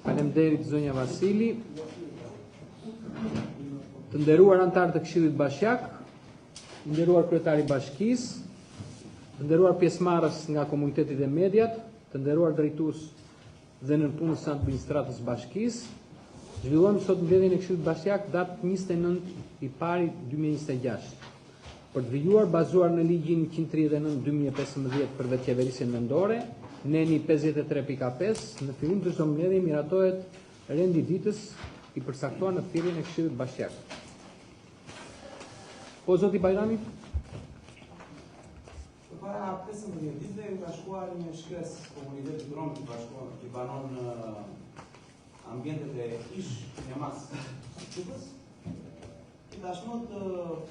Faleminderit zonja Vasili. Të nderuar anëtar të Këshillit Bashkiak, të nderuar kryetari i bashkisë, të nderuar pjesëmarrës nga komuniteti dhe mediat, të nderuar drejtues dhe nënpunës së administratës së bashkisë, zhvillojmë sot mbledhjen e Këshillit Bashkiak datë 29 i pari 2026. Për të vijuar bazuar në ligjin 139/2015 për vetëqeverisjen vendore, neni 53.5, në fillim të çdo mbledhje miratohet rendi ditës i përcaktuar në thirrjen e Këshillit Bashkiak. Po zoti Bajrami? Para 15 ditëve ka shkuar një shkres komunitetit rom që banon në ambientet e ish në mas Çukës. I dashmot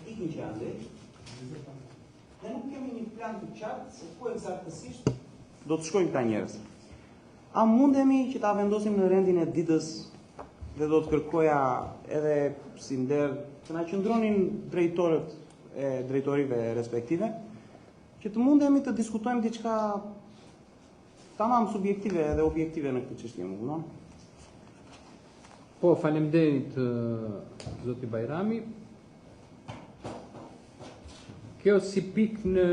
ikin që andej. Ne nuk kemi një plan të qartë se ku eksaktësisht do të shkojnë këta njerëz. A mundemi që ta vendosim në rendin e ditës dhe do të kërkoja edhe si nder të na qëndronin drejtorët e drejtorive respektive, që të mundemi të diskutojmë diçka tamam subjektive dhe objektive në këtë çështje, më kupton? Po, faleminderit zoti Bajrami. Kjo si pikë në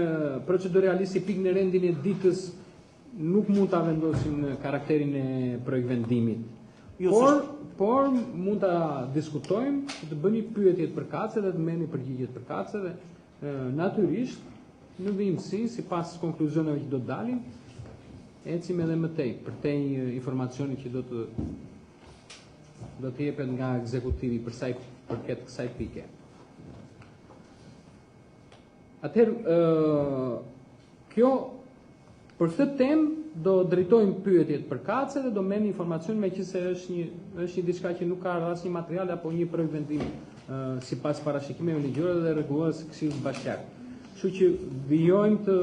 proceduralisht si pikë në rendin e ditës nuk mund ta vendosim në karakterin e projektvendimit. Por mund ta diskutojmë, të bëni pyetje të përkatëse dhe të merrni përgjigje të përkatëse dhe natyrisht në vimësi, sipas konkluzioneve që do të dalin, ecim edhe më tej për te informacionit që do të jepet nga ekzekutivi për sa i përket kësaj pike. Atëherë, kjo për këtë temë do drejtojmë pyetjet përkatëse dhe do merrni informacion meqense është një diçka që nuk ka asnjë material apo një projektvendim sipas parashikimeve ligjore dhe rregullave të Këshillit Bashkiak. Kështu që vijojmë të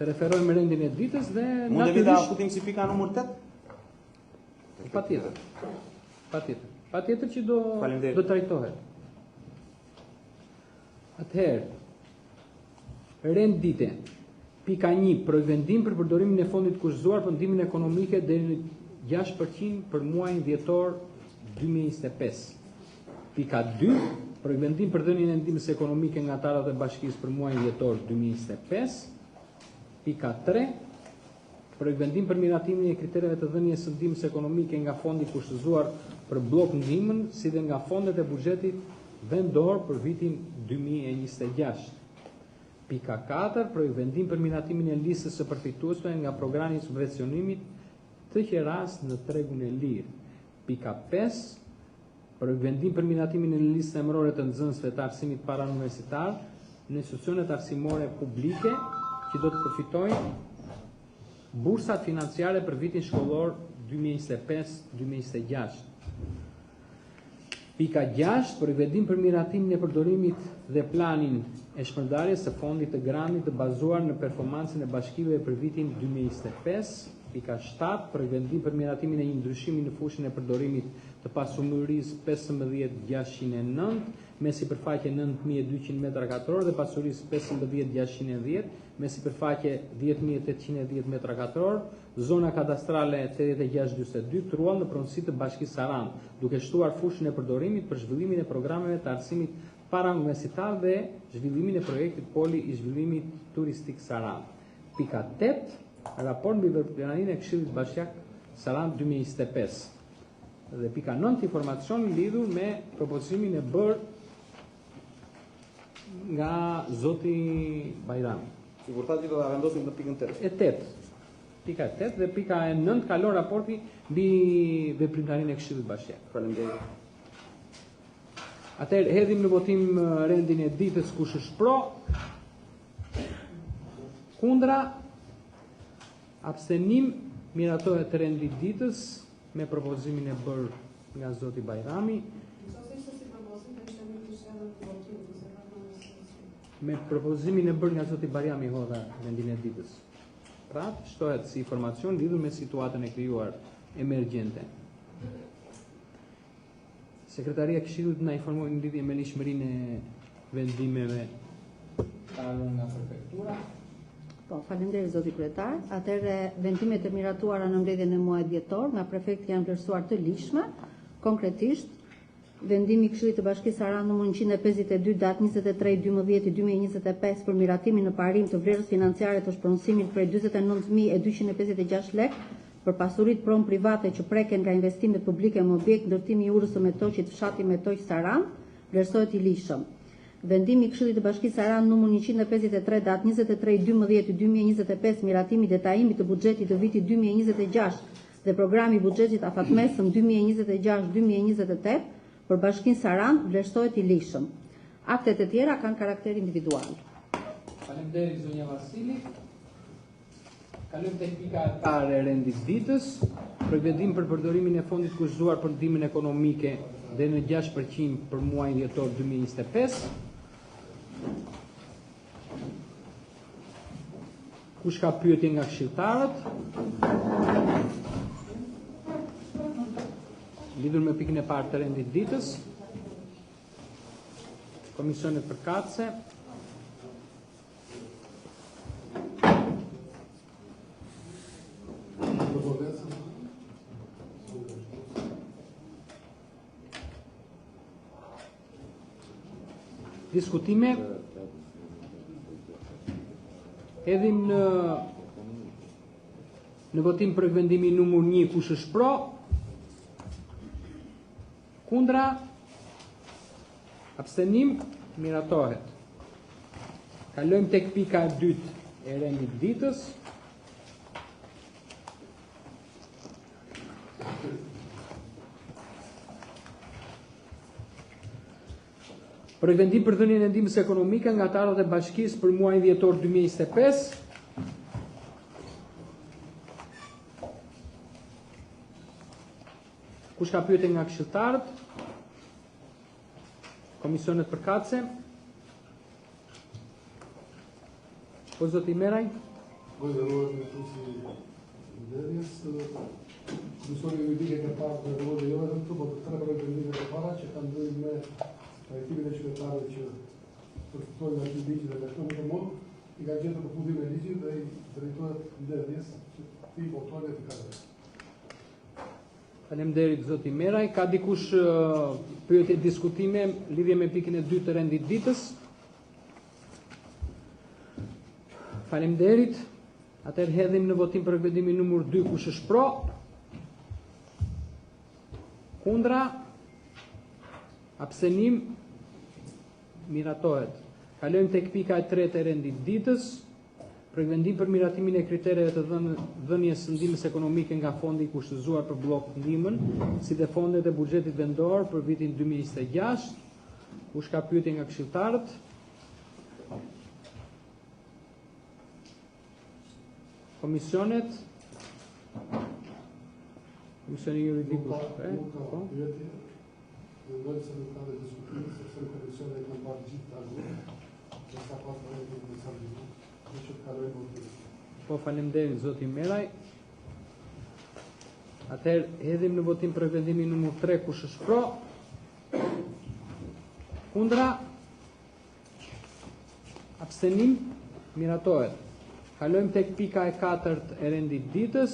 referojmë rendin e ditës dhe mundemi ta futim si pika numër 8? Patjetër që do trajtohet. Atëherë, rend dite. Pika 1, projektvendim për përdorimin e fondit kushtuar për ndihmën ekonomike deri në 6% për muajin dhjetor 2025. Pika 2, projektvendim për dhënien e ndihmës ekonomike nga anëtarët e bashkisë për muajin dhjetor 2025. Pika 3, projektvendim për miratimin e kritereve të dhënies së ndihmës ekonomike nga fondi kushtuar për blok ndihmën, si dhe nga fondet e buxhetit vendor për vitin 2026. Pika 4, projektvendim për miratimin e listës së përfituesve nga programi i subvencionimit të qeras në tregun e lirë. Pika 5, projektvendim për miratimin e listës emërore të nxënësve të arsimit parauniversitar në institucionet arsimore publike që do të përfitojnë bursat financiare për vitin shkollor 2025-2026. Pika 6, projektvendim për miratimin e përdorimit dhe planin e shpërndarjes së fondit të grantit të bazuar në performancën e bashkive për vitin 2025. Pika 7, projektvendim për miratimin e një ndryshimi në fushën e përdorimit të pasurisë 15609 me sipërfaqe 9200 m2 dhe pasurisë 15610 me sipërfaqe 10810 m2, zona kadastrale 8642 truall në pronësi të Bashkisë Sarandë, duke shtuar fushën e përdorimit për zhvillimin e programeve të arsimit parauniversitar dhe zhvillimin e projektit poli i zhvillimit turistik Sarandë. Pika 8, raport mbi veprimtarinë e Këshillit Bashkiak Sarandë 2025. Dhe pika 9, informacion lidhur me propozimin e bërë nga zoti Bajrami. Sigurtati do ta vendosim në pikën 8. E 8. Pika 8 dhe pika e 9 kalon raporti mbi veprimtarinë e Këshillit Bashkiak. Faleminderit. Atëherë hedhim në votim rendin e ditës, kush është pro, kundra, abstenim, miratohet rendi ditës me propozimin e bërë nga zoti Bajrami. Me propozimin e bërë nga zoti Bajrami hodha rendin e ditës. Pra, shtohet si informacion lidhur me situatën e krijuar emergjente. Sekretaria e Këshillit na informoi në lidhje me lishmërinë e vendimeve kalon nga prefektura. Po, faleminderit zoti kryetar. Atëherë vendimet e miratuara në mbledhjen e muajit dhjetor nga prefekti janë vlerësuar të lishme. Konkretisht, vendimi i Këshillit të Bashkisë Saran numër 152 datë 23/12/2025 për miratimin në parim të vlerës financiare të shpronësimit prej 49.256 lekë për pasuritë pron private që preken nga investimet publike në objekt ndërtimi i urës së Metoqit fshati Metoq Saran, vlerësohet i lishëm. Vendimi i Këshillit të Bashkisë Saran numër 153 datë 23/12/2025 miratimi detajimit të buxhetit të vitit 2026 dhe programi i buxhetit afatmesëm 2026-2028 për Bashkinë Saran vlerësohet i lishëm. Aktet e tjera kanë karakter individual. Faleminderit zonja Vasili. Kalojmë tek pika e parë e rendit ditës, përvendim për përdorimin e fondit kushtuar për ndihmën ekonomike dhe në 6% për muajin dhjetor 2025. Kush ka pyetje nga këshilltarët? Lidhur me pikën e parë të rendit ditës, komisionet përkatëse. Diskutime. Edhim në votim për vendimin numër 1 kush është pro, kundra, abstenim, miratohet. Kalojmë tek pika e dytë e rendit ditës. Për vendim për dhënien e ndihmës ekonomike nga anëtarët e bashkisë për muajin dhjetor 2025. Kush ka pyetje nga këshilltarët? Komisionet përkatëse. Po zoti Meraj. Nderuar mësuesi i ndërmjetës, Komisioni Juridike ka parë në rrugë jo vetëm këtu, por të tre vendime të para që kanë bërë me ekipin e qytetarëve që përfitojnë nga ky ligj dhe nga këtë mund, i ka gjetur përfundim e ligjit dhe i drejtohet ndërmjetës që ti votojnë efikasisht. Faleminderit zoti Meraj. Ka dikush pyetje diskutime lidhje me pikën e dytë të rendit ditës? Faleminderit. Atëherë hedhim në votim për vendimin numër 2 kush është pro? Kundra? Abstenim? Miratohet. Kalojmë tek pika e tretë e rendit ditës. Për vendim për miratimin e kritereve të dhënies së ndihmës ekonomike nga fondi i kushtëzuar për blok ndihmën, si dhe fondet e buxhetit vendor për vitin 2026. Kush ka pyetje nga këshilltarët? Komisionet? Komisioni juridik. Nuk ka pyetje. Mendoj se nuk ka diskutim, sepse komisionet kanë bërë gjithë të argumente. Sa pas të diskutim. Po, faleminderit zoti Meraj. Atëherë hedhim në votim për vendimin numër 3 kush është pro? Kundra? Abstenim? Miratohet. Kalojmë tek pika e 4 e rendit ditës.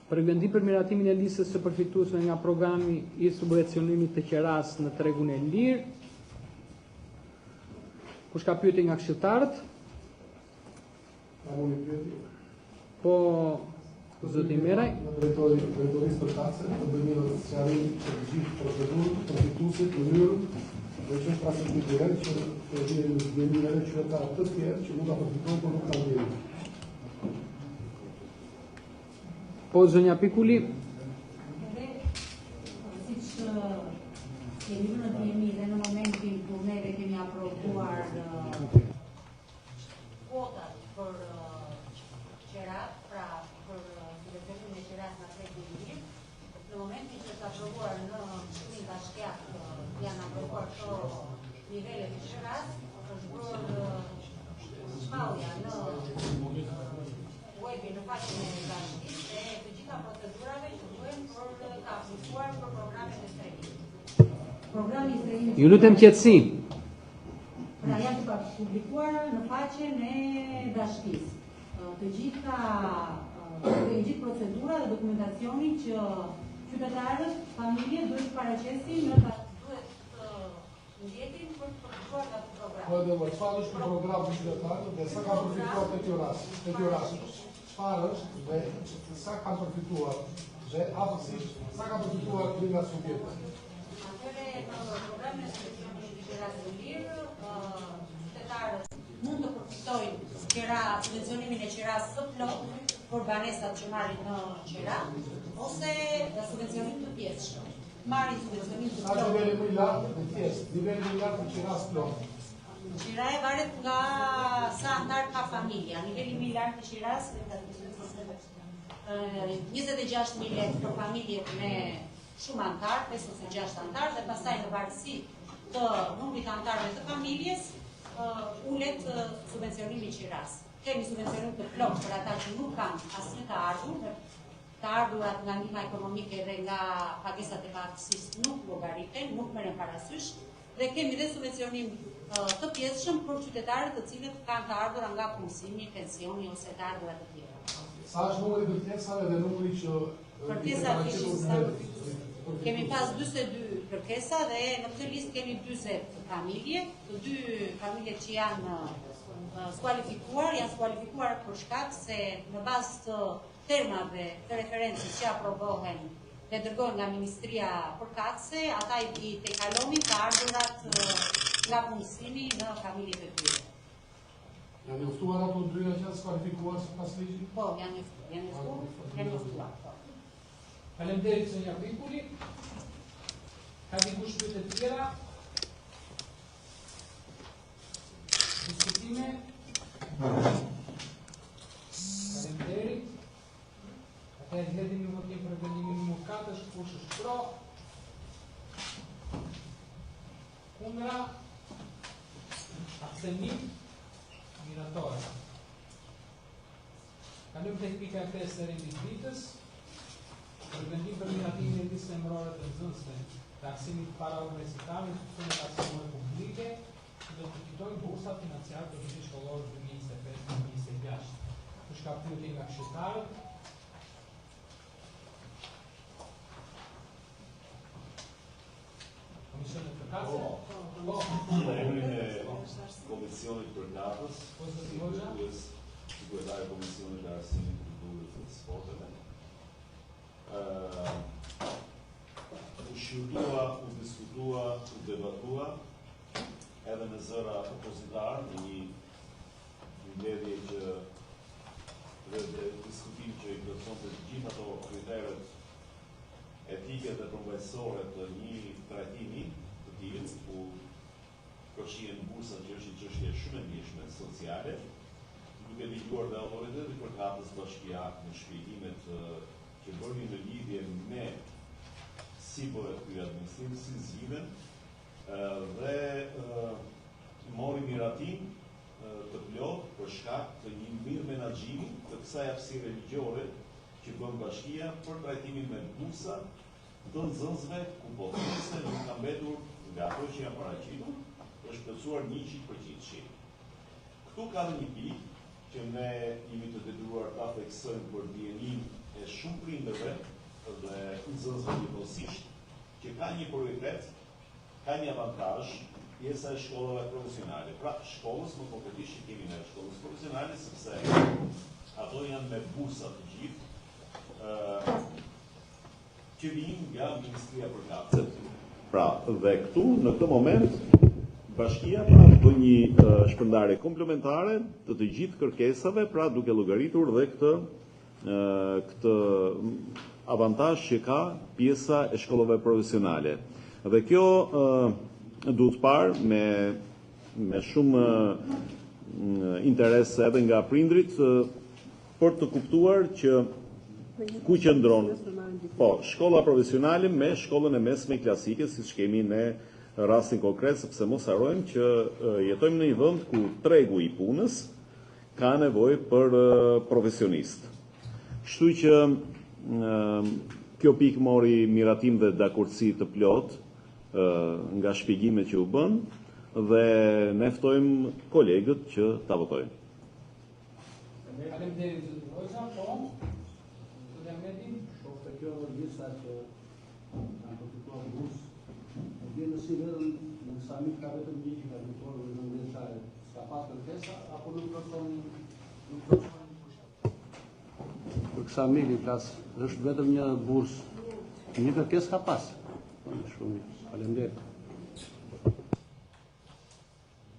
Për vendim për miratimin e listës së përfituesve nga programi i subvencionimit të qeras në tregun e lirë. Kush ka pyetje nga këshilltarët? Po, zoti Meraj. Drejtorisë përkatëse të bëjmë një sqarim të gjithë procedurën, përfituesit, mënyrën, dhe që është pasur një direkt që të vjen në vendimeve qytetarë të tjerë që mund ta përfitojnë por nuk kanë vënë. Po, zonja Pikuli. Siç kemi në dhëmi dhe në momentin kur neve kemi aprovuar kuotat për qerat, pra për subvencionimin e qeras nga tregu i lirë, në momentin që është aprovuar në Këshillin Bashkiak janë aprovuar këto nivele të qeras, është bërë shpallja në webin në faqen e bashkisë e të gjitha procedurave që duhen për të aplikuar për programin e strehimit. Programi i strehimit. Ju lutem qetësi. Pra janë të publikuar në faqen e bashkisë. të gjithë procedura dhe dokumentacioni që qytetarët, familje duhet paraqesin në duhet të ndjekin për të përfituar nga program. Po edhe çfarë është program për qytetarët dhe sa kanë përfituar te ky rast. Çfarë është dhe sa kanë përfituar dhe aftësisht sa kanë përfituar nga subjektet. Atëre programi i subvencionimit të qeras të lirë, qytetarët mund të përfitojnë subvencionimin e qeras së plot për banesat që marrin në qera ose subvencionim të pjesëshëm. Marrin subvencionim të plot. Sa niveli më i lartë të pjesë, niveli më i lartë të qeras plot. Qira e varet nga sa antar ka familja. Niveli më i lartë të qiras 26.000 lekë për familjet me shumë antar, 5 ose 6 antar, dhe pastaj në varësi të numrit antarëve të familjes, ulet subvencionimi i qiras. Kemi subvencionim të plot për ata që nuk kanë asnjë të ardhur, të ardhurat nga ndihma ekonomike dhe nga pagesat e paaftësisë nuk llogariten, nuk merren parasysh, dhe kemi dhe subvencionim të pjesëshëm për qytetarët të cilët kanë të ardhura nga punësimi, pensioni ose të ardhura të tjera. Sa është numri i kërkesave dhe numri që kërkesat kishin kemi pas 42 kërkesa dhe në këtë listë kemi 40 familje, të 2 familjet që janë skualifikuar, janë skualifikuar për shkak se në bazë të termave të referencës që aprovohen dhe dërgohen nga Ministria Përkatëse, ata i tejkalonin të ardhurat nga punësimi në familjet e tyre. Janë njoftuar ato dyja që janë skualifikuar sipas ligjit? Po, janë njoftuar. Faleminderit zonja Pikuli. Ka dikush pyetje të tjera? Diskutime? Faleminderit. Atëherë hedhim në votim për vendimin numër 4, kush është pro? Kundra? Abstenim? Miratore. Kalojmë tek pika 5 e renditës. Për vendim për miratimin e listës emërore të nxënësve të aksimit para universitar në institucionet aksimore publike, që do të fitojnë bursa financiare për vitin shkollor 2025-2026. Kush ka pyetje nga këshilltarët? Komisionet përkatëse? Po. Në emrin e Komisionit Përkatës, Sekretari i Komisionit të Arsimit, Kulturës dhe Sporteve, u shqyrtua, u diskutua, u debatua edhe në zëra opozitar në një mbledhje që dhe diskutim që i plotësonte të gjithë ato kriteret etike dhe përmbajtësore të një trajtimi të tillë ku përfshihen bursa që është një çështje shumë e ndjeshme sociale, duke dëgjuar dhe autoritetet përkatës bashkiak në shpjegimet që bëni në lidhje me si bëhet ky administrim, si zgjidhen dhe mori miratim të plot për shkak të një mirë menaxhimi të kësaj hapësire ligjore që bën bashkia për trajtimin me bursa të nxënësve ku po thjesht nuk ka mbetur nga ato që janë paraqitur, është plotësuar 100%. Këtu ka një pikë që ne jemi të detyruar ta theksojmë për dijenin e shumë prindërve dhe nxënësve njëkohësisht, që ka një prioritet, ka një avantazh pjesa e shkollave profesionale. Pra, shkollës më konkretisht që kemi në shkollës profesionale, sepse ato janë me bursa të gjithë, që vijnë nga Ministria Përkatëse. Pra, dhe këtu, në këtë moment, bashkia pra bën një shpërndarje komplementare të gjithë kërkesave, pra duke llogaritur dhe këtë avantazh që ka pjesa e shkollave profesionale. Dhe kjo duhet parë me shumë interes edhe nga prindrit për të kuptuar që ku qëndron shkolla profesionale me shkollën e mesme klasike, siç kemi ne rastin konkret, sepse mos harrojmë që jetojmë në një vend ku tregu i punës ka nevojë për profesionist. Kështu që kjo pikë mori miratim dhe dakordsi të plot nga shpjegimet që u bën dhe ne ftojmë kolegët që ta votojnë. Faleminderit zoti Hoxha, po. Zoti Ahmeti, Shofte kjo lista që kanë konstituar bursë, vjen si vetëm në samit ka vetëm një që ka konstituar në ndërshare, s'ka pas kërkesa apo nuk kërkon për kësa mili plas, është vetëm një bursë, një kërkesë ka pas. Shumë mirë. Faleminderit.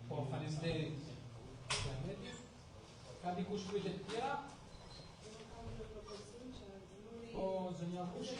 po faleminderit zoti Ahmeti. Ka dikush pyetje të tjera? Po zonja Kushi.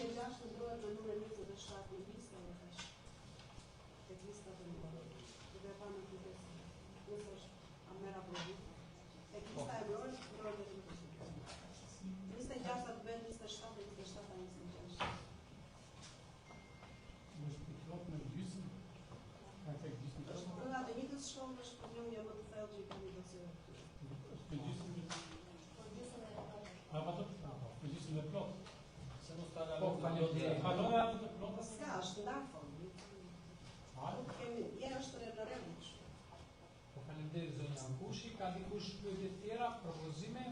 Faleminderit zonja Kushi. Ka dikush pyetje të tjera, propozime?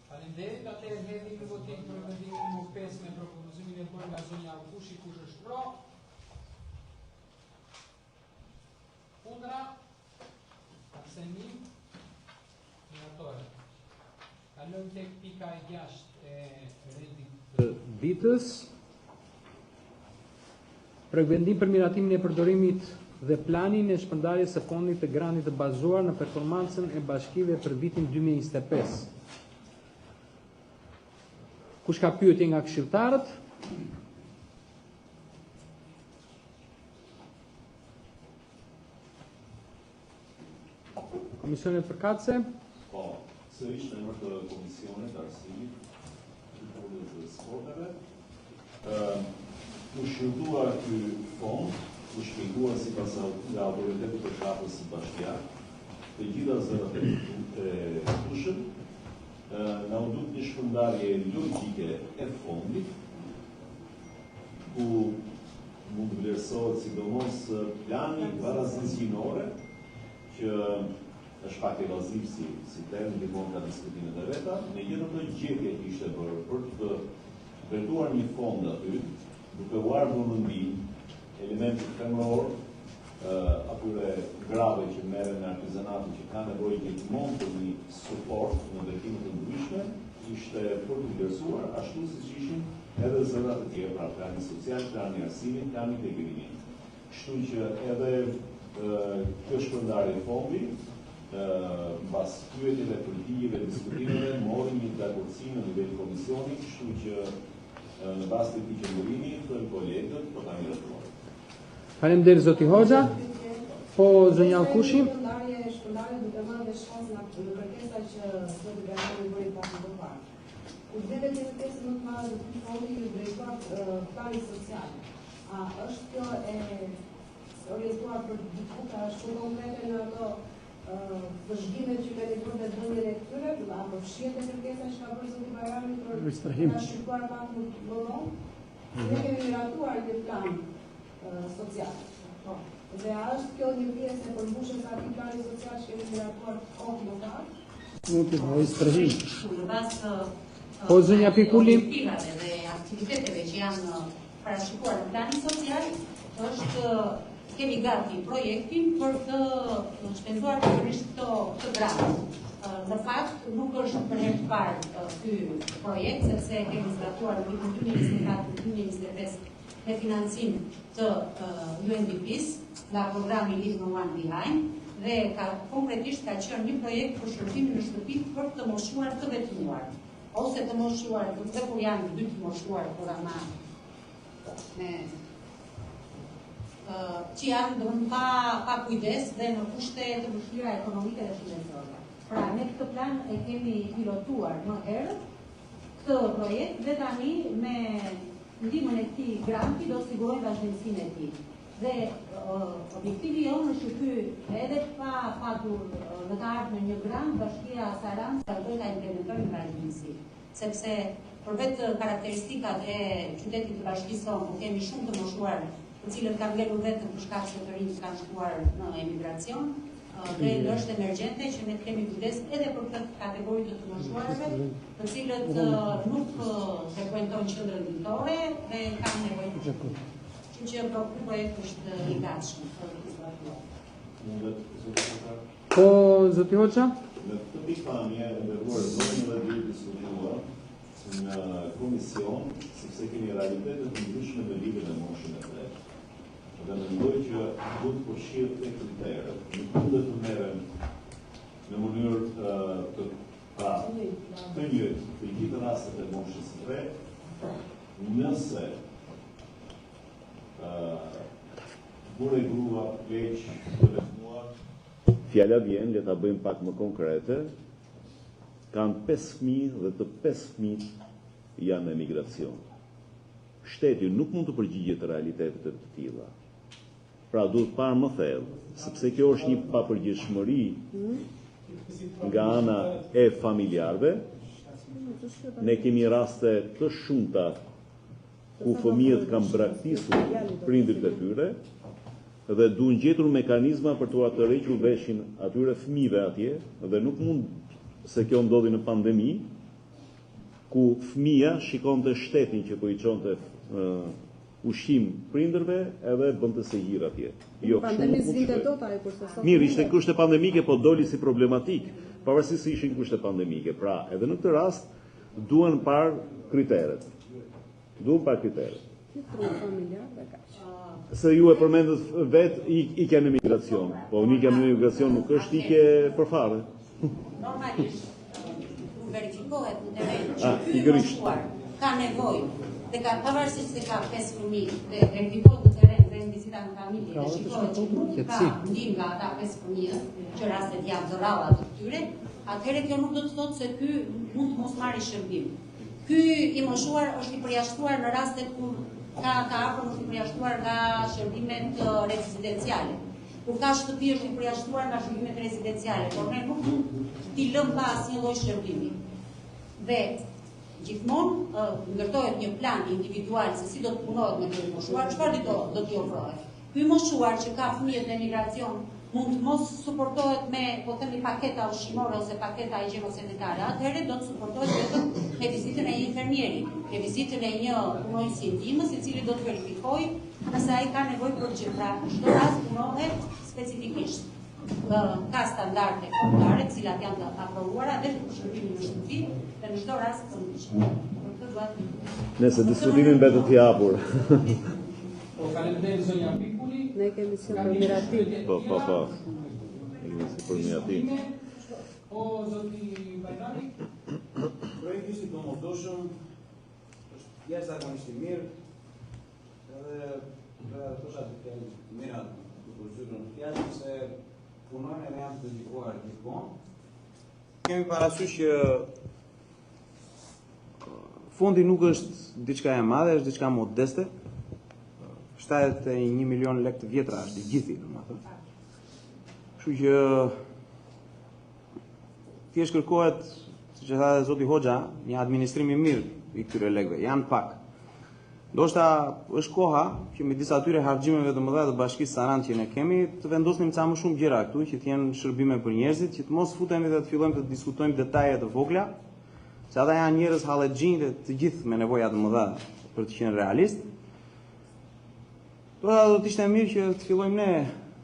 Faleminderit, atëherë hedhim në votim për vendimin numër 5 me propozimin e bërë nga zonja Kushi, kush është pro? Kundra? Abstenim? Miratohet. Kalojmë tek pika e 6 e rendit të ditës. Vendim për miratimin e përdorimit dhe planin e shpërndarjes së fondit të grantit të bazuar në performancën e bashkive për vitin 2025. Kush ka pyetje nga këshilltarët? Komisioni përkatëse? Po, sërish në emër të Komisionit të Arsimit, Kulturës dhe Sporteve, u shqyrtuar ky fond, u shpjeguar sipas nga autoritetit të kapës së bashkiak, të gjitha zërat e kushën, na u duk një shpërndarje logjike e fondit, ku mund të vlerësohet sidomos plani barazësinore, që është pak evaziv si term, ndihmon ka diskutimet e veta, me gjithë të gjetje që ishte bërë për të venduar një fond aty, duke u ardhur në ndim elementit femëror, atyre grave që merren në artizanatin që kanë nevojë gjithmonë për një suport në ndërtime të ndryshme, ishte për të vlerësuar ashtu siç ishin edhe zërat e tjera, pra plani social, plani arsimit, plani integrimit. Kështu që edhe kjo shpërndarje e fondit, mbas pyetjeve, përgjigjeve, diskutimeve, mori një dakordsi në nivel komisioni, kështu që në bazë të këtij qëndrimi, thënë kolegët, po ta miratuar. Faleminderit zoti Hoxha. Po zonja Kushi. Shpërndarje duke marrë dhe shkons në kërkesa që zoti Granani bëri pas më parë. Kur vete të kërkesë më të madhe të këtij fondi ju drejtuar plani social. A është kjo e orientuar për diku ka shumë konkrete në ato vëzhgimet që kanë bërë me dhënien e këtyre, apo fshihet e kërkesa që ka bërë zoti Bajrami për ta shikuar pak më vonë? Ne kemi miratuar një plan social. Po. Dhe a është kjo një pjesë e përmbushjes së atij plani social që kemi miratuar kohë më parë? Nuk e bëj strehim. Në bazë të Po zonja Pikuli. objektivave dhe aktiviteteve që janë parashikuar në planin social, është kemi gati projektin për të shpenzuar pikërisht këtë grant. Në fakt, nuk është për herë të parë ky projekt, sepse kemi zbatuar në vitin 2024-2025 me financim të UNDP-s nga programi Leave No One Behind dhe konkretisht ka qenë një projekt për shërbimin në shtëpi për të moshuar të vetmuar ose të moshuar, dhe kur janë dy të moshuar programa që janë pa kujdes dhe në kushte të vështira ekonomike dhe shëndetësore. Pra, ne këtë plan e kemi pilotuar më herët këtë projekt dhe tani me ndihmën e këtij granti do sigurojmë vazhdimsinë e tij. Dhe objektivi jonë është ky, edhe pa patur në të ardhmen një grant, Bashkia Sarandë vazhdoi ta implementojë në vazhdimsi, sepse për vetë karakteristikat e qytetit të bashkisë tonë, ku kemi shumë të moshuar, të cilët kanë vlerë vetëm për shkak se të rinjt kanë shkuar në emigracion, dhe është emergjente që ne kemi kujdes edhe për këtë kategori të moshuarve, të cilët nuk frekuentojnë qendrën dimtore dhe kanë nevojë. Kështu që projekti është i gatshëm. Po, zoti Hoxha? Në këtë pikpamje e ndërruar zonë dhe duhet diskutuar në komision, sepse kemi realitetet të ndryshme në ligën e moshën e tretë. Dhe mendoj që duhet të përfshirë te kriteret. Nuk mundet të merren në mënyrë të njëjtë të gjithë rastet e moshës së tretë, nëse burë e grua, pleq, të lefmuar. Fjala vjen, le ta bëjmë pak më konkrete, kanë 5 fëmijë dhe të 5 fëmijë janë në emigracion. Shteti nuk mund të përgjigjet të realitetet të tilla. Pra duhet parë më thellë, sepse kjo është një papërgjegjshmëri nga ana e familjarëve. Ne kemi raste të shumta ku fëmijët kanë braktisur prindërit e tyre dhe duhen gjetur mekanizma për t'u tërhequr veshin atyre fëmijëve atje, dhe nuk mund, se kjo ndodhi në pandemi, ku fëmia shikonte shtetin që po i çonte ushqim prindërve edhe bënte se hir atje. Jo, pandemisë vinte dot ajo kurse sot. Mirë, ishte kushte pandemike, po doli si problematik, pavarësisht se ishin kushte pandemike. Pra, edhe në këtë rast duhen parë kriteret. Se ju e përmendët vetë ikja në emigracion, po ikja në emigracion nuk është ikje për fare. Normalisht, verifikohet në teren që ky moshuar ka nevojë dhe ka pavarësisht se ka 5 fëmijë dhe verifikohet në teren dhe në vizita në familje dhe shikohet që nuk ka ndihmë nga ata 5 fëmijë, që rastet janë të rralla të këtyre, atëherë kjo nuk do të thotë se ky mund të mos marrë shërbim. Ky i moshuar është i përjashtuar në rastet kur ka hapur është i përjashtuar nga shërbimet rezidenciale. Kur ka shtëpi është i përjashtuar nga shërbimet rezidenciale, por ne nuk mund t'i lëm pa asnjë lloj shërbimi. Dhe gjithmonë ndërtohet një plan individual se si do të punohet me këtë moshuar, çfarë do t'i ofrohet. Ky moshuar që ka fëmijët në emigracion mund të mos suportohet me, po themi, paketa ushqimore ose paketa higjieno-sanitare, atëherë do të suportohet vetëm me vizitën e një infermieri, me vizitën e një punonjësi ndihmës, i cili do të verifikojë nëse ai ka nevojë për gjë. Pra, çdo rast punohet specifikisht. Ka standarde kombëtare, të cilat janë të aprovuara dhe për shërbimin në shtëpi, dhe në çdo rast të ndryshme. Nëse diskutimi mbetet i hapur. Po faleminderit zonja Pikuli. Ne kemi si për miratim. Po. Kemi si për miratim. O zoti Bajrami. Projekti ishte i domosdoshëm, është jashtëzakonisht i mirë, edhe thosha të kemi mira për zyrën fjalë se punojnë edhe janë të dedikuar gjithmonë. Kemi parasysh që fondi nuk është diçka e madhe, është diçka modeste. 71 milion lekë të vjetra është i gjithi, domethënë. Kështu që thjesht kërkohet, siç e tha dhe zoti Hoxha, një administrim i mirë i këtyre lekëve. Janë pak. Ndoshta është koha që me disa atyre harxhimeve të mëdha të bashkisë Sarandë që ne kemi, të vendosnim ca më shumë gjëra këtu, që të jenë shërbime për njerëzit, që të mos futemi dhe të fillojmë të diskutojmë detaje të vogla, se ata janë njerëz hallexhin dhe të gjithë me nevoja të mëdha për të qenë realist. Do të ishte mirë që të fillojmë ne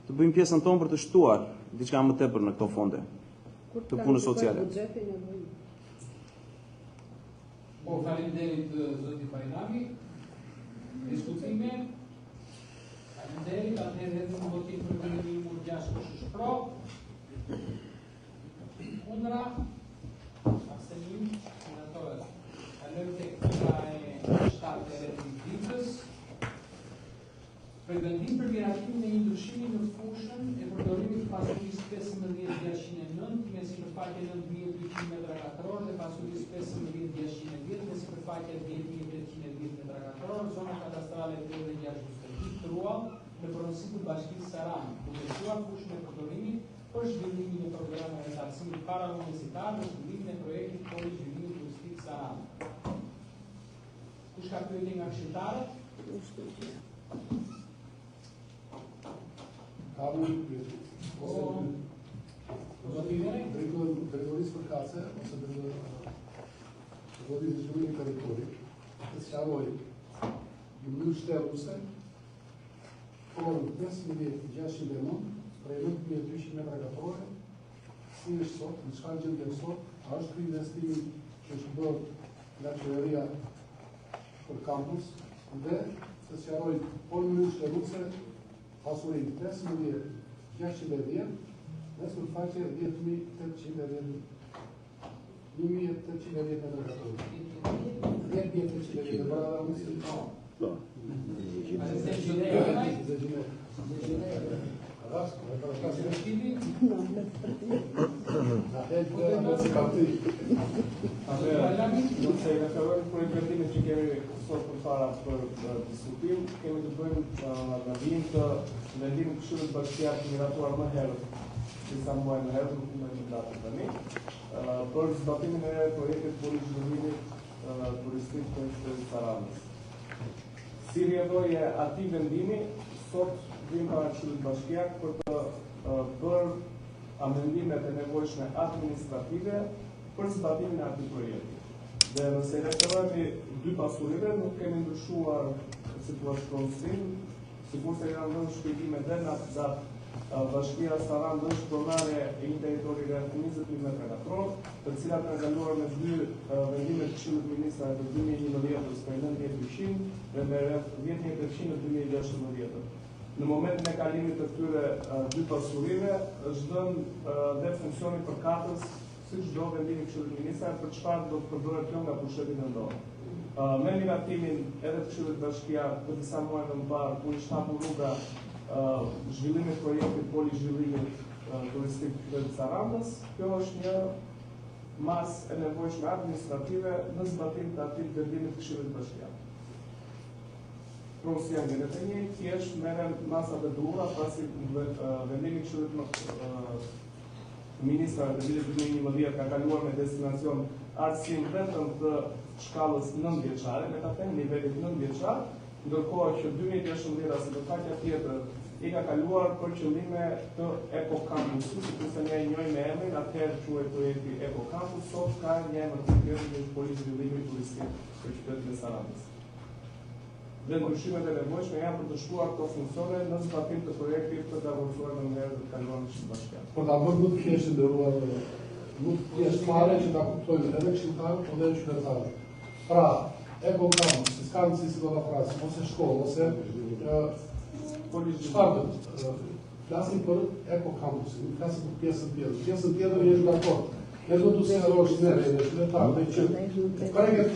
të bëjmë pjesën tonë për të shtuar diçka më tepër në këto fonde të punës sociale. Po faleminderit zoti Bajrami. Diskutime. Faleminderit, atëherë hedhim në votim për vendimin numër 6 kush është pro. Kundra. Abstenim. Senatorët. Kalojmë tek pika e 7 e ditës. Vendim për miratimin e një ndryshimi në fushën e përdorimit të pasurisë 15.609 me sipërfaqe 9.200 m2 dhe pasurisë 15.610 me sipërfaqe 10.310 m2, zona kadastrale e dhe gjashtë Truall në pronësi të bashkisë Sarandë, ku ndërtuar fushën e përdorimit për zhvillimin e programeve të arsimit parauniversitar dhe zhvillimin e projektit për zhvillimin turistik Sarandë. Kush ka pyetje nga këshilltarët? Ka një pyetje. Ose drejtorisë për kace, ose drejtorisë të zhvillimit territorit, të sqaroj në mënyrë shteruse, por 15.600 euro prej 9.200 metra katrore, si është sot, në çfarë gjendje është sot, a është ky investimi që është bërë nga qeveria për kampus, dhe të sqaroj por në mënyrë shteruse pasurin 15.610 në surfaqe 10.810 metra katrore. 10.810 metra katrore. Që kemi sot për para për diskutim, kemi të bëjmë në vijim të vendimin Këshillit Bashkiak të miratuar më herët, disa muaj më herët, nuk me një datë tani, për zbatimin e projektit për zhvillimit turistik të qytetit Saranës. Si rjedhoje atij vendimi, sot vim para Këshillit Bashkiak për të bërë amendimet e nevojshme administrative për zbatimin e atij projekti. Dhe nëse referohemi dy pasurive, nuk kemi ndryshuar situacionin, sikurse janë dhënë shpjegime dhe në atë datë Bashkia Sarandë është pronare e një territori rreth 20.000 metra katror, të cilat kanë kaluar me dy vendime të Këshillit Ministrave të 2011-s për 9.200 dhe me rreth 10.800 në 2016. Në momentin e kalimit të këtyre dy pasurive, është dhënë dhe funksioni përkatës si çdo vendim i Këshillit Ministrave për çfarë do të përdoret kjo nga pushteti vendor. Me miratimin edhe të Këshillit Bashkiak për disa muaj më parë, ku ishte hapur rruga zhvillimit projektit poli zhvillimit turistik të Sarandës, kjo është një masë e nevojshme administrative në zbatim të atij vendimit të Këshillit Bashkiak. Pronësia ngjelet e njëjtë, thjesht merren masat e duhura pasi vendimi i Këshillit Ministrave të vitit 2011 ka kaluar me destinacion arsim vetëm të shkallës 9-vjeçare, le ta them nivelit 9-vjeçar, ndërkohë që 2016 si përfaqja tjetër i ka kaluar për qëllime të Eco Campus, sikurse ne e njohim me emrin, atëherë quhet projekti Eco Campus, sot ka një emër të tjetër që është Poli Zhvillimit Turistik për qytetin e Sarandës. Dhe ndryshimet e nevojshme janë për të shtuar këto funksione në zbatim të projektit të davorcuar në mënyrë të kaluar në Këshillit Bashkiak. Por ta bërë nuk thjesht ndëruar, nuk thjesht fare që ta kuptojnë edhe këshilltarët, po edhe qytetarët. Pra, Eco Campus, si s'kanë si do ta frasim, ose shkollë, ose çfarë do flasim për Eco Campus, nuk flasim për pjesën tjetër. Pjesën tjetër është dakord. Ne do të sqarosh ne qytetarët që preget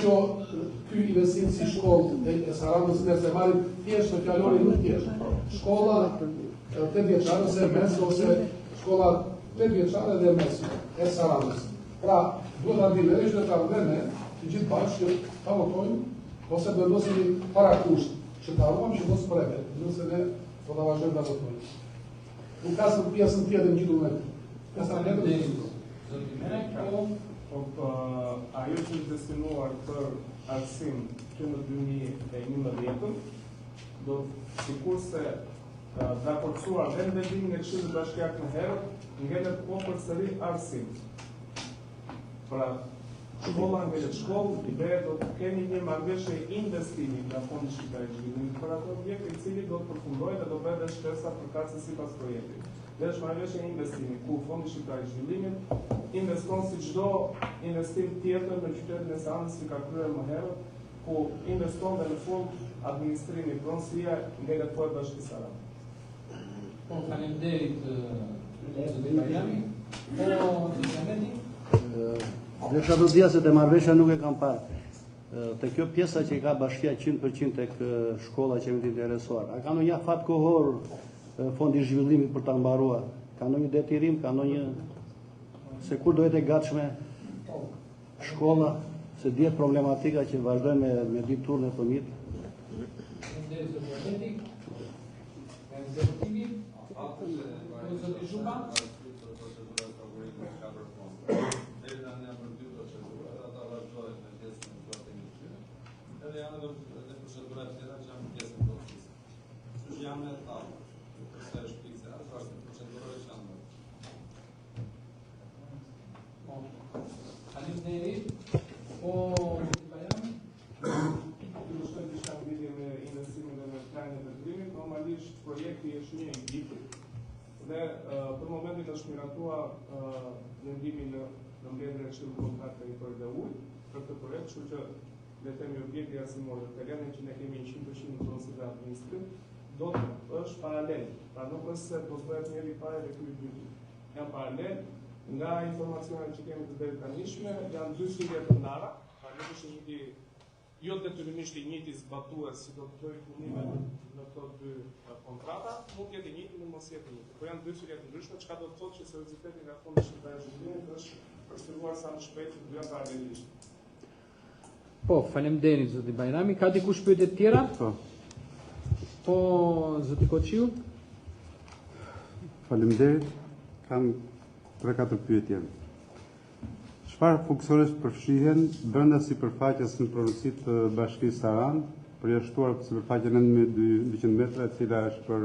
ky investim si shkollë e Sarandës nëse marrim thjesht në fjalorin nuk thjesht. Shkolla 8 vjeçare ose mes ose shkolla 8 vjeçare dhe mes e Sarandës. Pra, duhet ta dimë edhe qytetarët dhe ne, të gjithë bashkë që ta votojmë ose të vendosemi para kusht që ta ruajmë që mos preket, nëse ne do ta vazhdojmë ta votojmë. Nuk ka asnjë pjesën tjetër ngjitur me këtë. Pjesa tjetër ajo që është destinuar për arsim që në 2011 do sikurse dakorcuar dhe në vendimin e Këshillit Bashkiak më herët, ngelet po përsëri arsim. Pra, shkolla ngelet shkollë dhe do të kemi një marrëveshje investimi nga Fondi Shqiptar i Zhvillimit për atë objekt i cili do të përfundojë dhe do bëhet dhe shkesa përkatëse sipas projektit. Dhe është marrëveshje investimi ku Fondi Shqiptar i Zhvillimit investon si çdo investim tjetër në qytetin e Sarandës që ka kryer më herët, ku investon dhe në fund administrimi pronësia ngelet po e Bashkisë Sarandë. Po, faleminderit zoti Bajrami. Dhe çfarë do dia se te marrëveshja nuk e kam parë. Te kjo pjesa që ka bashkia 100% tek shkolla që më të interesuar. A ka ndonjë afat kohor Fondi i Zhvillimit për ta mbaruar? Ka ndonjë detyrim, ka ndonjë se kur do jetë e gatshme shkolla, se dihet problematika që vazhdojnë me diturën e fëmijët. Edhe tjetër janë edhe procedurat tjera që janë pjesë e procesit. Kështu që janë në etapë. Përse është pikse, atë është procedurave që janë. Faleminderit. Po Bajrami? Ju shkoj diçka në lidhje me investimin dhe me planin e vendimit, normalisht projekti është një i vitit dhe për momentin është miratua vendimi në mbledhjen e Këshillit Kombëtar Territori dhe Ujë për këtë projekt, kështu që le të themi objekti arsimor dhe terrenin që ne kemi 100% në procesin administrativ do të është paralel. Pra nuk është se do të bëhet njëri i parë dhe ky i dytë. Janë paralel. Nga informacionet që kemi të deri tanishme, janë dy sillje të ndara, pra nuk është një jo detyrimisht i njëjti zbatues si do të bëjë punimet në këto dy kontrata, mund të jetë i njëjti, mund mos jetë i njëjti. Por janë dy sillje të ndryshme, çka do të thotë që serioziteti nga Fondi Shqiptar i Zhvillimit është përshtyruar sa më shpejt të dyja paralelisht. Po, faleminderit zoti Bajrami. Ka dikush pyetje të tjera? Po, zoti Koçiu. Faleminderit. Kam 3-4 pyetje. Çfarë funksionesh përfshihen brenda sipërfaqes në pronësitë të Bashkisë Saran, përjashtuar sipërfaqe 9200 metra, e cila është për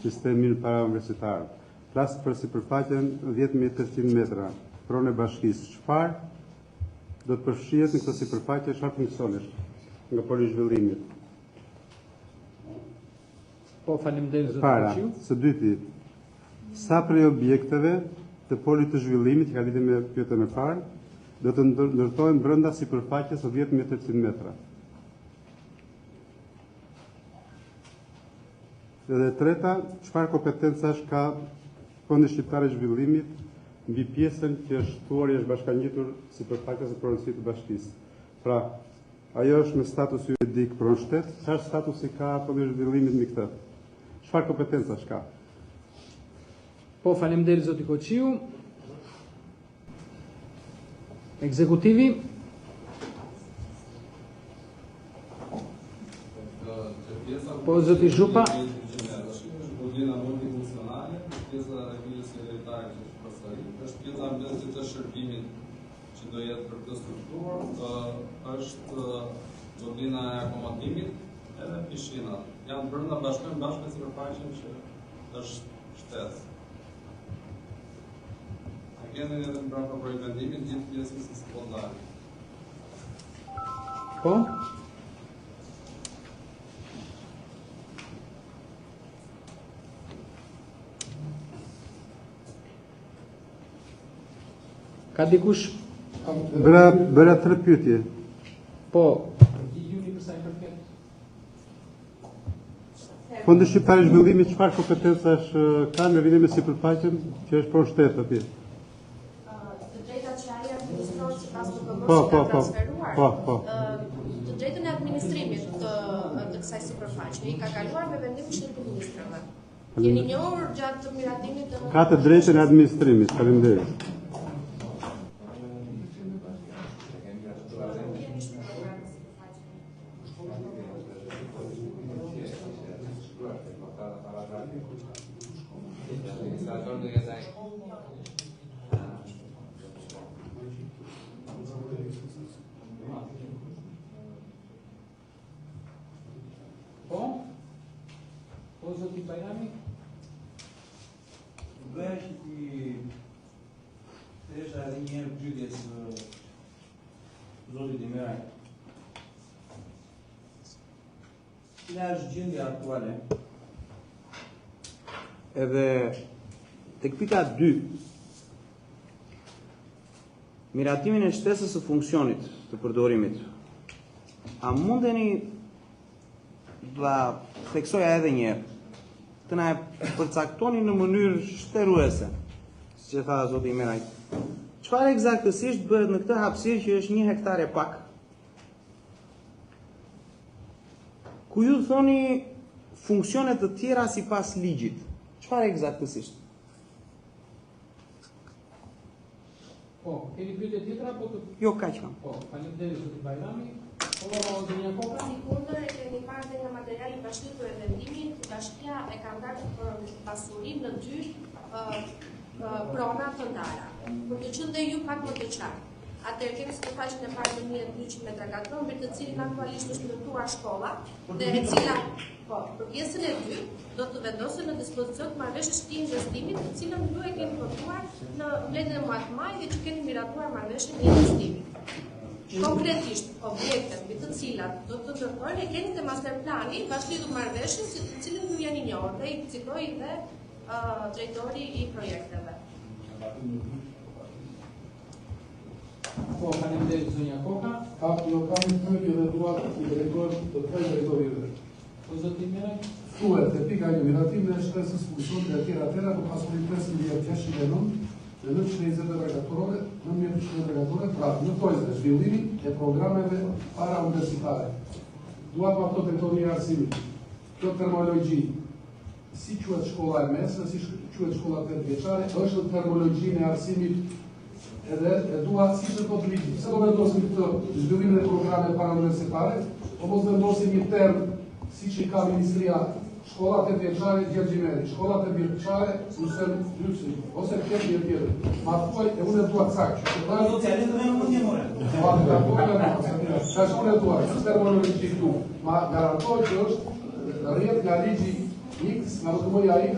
sistemin parauniversitar. Flas për sipërfaqen 10800 metra, pronë e Bashkisë. Çfarë do të përfshihet në këtë sipërfaqe, çfarë funksionesh nga poli i zhvillimit? Po, faleminderit zoti Koçiu. Së dyti, sa prej objekteve të polit të zhvillimit, që ka lidhje me pyetjen e parë, do të ndërtohen brenda sipërfaqes 10.800 metra. Edhe treta, çfarë kompetencash ka Fondi Shqiptar i Zhvillimit mbi pjesën që është thuar i është bashkangjitur sipërfaqes së pronësisë të Bashkisë. Pra, ajo është me status juridik pronë shtet, çfarë statusi ka Fondi i Zhvillimit mbi këtë? Çfarë kompetencash ka? Po, faleminderit zoti Koçiu. Ekzekutivi. Po, zoti Zhupa. Budina multifunksionale, pjesa e vilës hereditare që është përsërit, është pjesa e mbledhjes të shërbimit që do jetë për këtë strukturë, është budina e akomodimit edhe pishinat. Janë brenda bashkë me sipërfaqen që është shtet. Keni edhe mbrapa për vendimin gjithë pjesës së sekondare. Po? Ka dikush? Bëra 3 pyetje. Po. Fondi Shqiptar i Zhvillimit çfarë kompetencash ka në lidhje me sipërfaqen që është pronë shtet atje? Po. Të drejtën e administrimit të kësaj sipërfaqe i ka kaluar me vendim Këshillit të Ministrave. Jeni njohur gjatë miratimit të Ka të drejtën e administrimit, faleminderit. Po, zoti Bajrami? Bëhesh i thesha edhe një herë pyetjes zotit Demiraj. Cila është gjendja aktuale? Edhe tek pika 2, miratimin e shtesës së funksionit të përdorimit, a mundeni ta theksoja edhe një herë, të na e përcaktoni në mënyrë shtruese, siç e tha zoti Meraj. Çfarë eksaktësisht bëhet në këtë hapësirë që është 1 hektar e pak? Ku ju thoni funksione të tjera sipas ligjit? Çfarë eksaktësisht? Po, keni pyetje tjetra apo të? Jo, kaq kam. Po, faleminderit zoti Bajrami. Po, Zonja Koka. Sikundër e keni parë dhe nga materiali bashkëtor e vendimit, bashkia e ka ndarë për pasurinë në 2 prona të ndara. Për të qenë dhe ju pak më të qartë. atëherë kemi sipërfaqen e parë 1200 metra katror, mbi të cilin aktualisht është ndërtuar shkolla, dhe e cila për pjesën e dytë do të vendosen në dispozicion të marrëveshjes të investimit, të cilën ju e keni votuar në mbledhjen e muajit maj dhe që keni miratuar marrëveshjen e investimit. Konkretisht, objektet mbi të cilat do të ndërtojnë e keni te masterplani bashkëlidhur marrëveshjen, të cilën ju janë i njohur dhe i citoi dhe drejtori i projekteve. Po, faleminderit zonja Koka. Jo kam një pyetje dhe dua i drejtohem të tre drejtorive. Po zoti Miraj? Thuhet e pika 1 miratimin e shtresës funksionet e tjera për pasurin 5.609 dhe 920 metra katrore, 9.200 metra katrore, pra në tojzë zhvillimi e programeve para universitare. Dua pa ato drejtori i arsimit. Kjo termologji, si quhet shkolla e mesme, si quhet shkolla 8 vjeçare, është në termologjinë e arsimit edhe e dua si që të ligji. Pse do vendosim këtë zhvillimin e programeve para universitare, o mos vendosim një term si që ka Ministria shkollat e vjeçare Gjergjimeri, shkollat e vjeçare Rusel Lypsi, ose këtë një tjetër. Ma thuaj e unë e duat sakë. Socialistë dhe në mund një more. Ka që unë e duat, së termologi që këtu, ma garantoj që është rrjet nga ligji X, nga rëtëmoja X,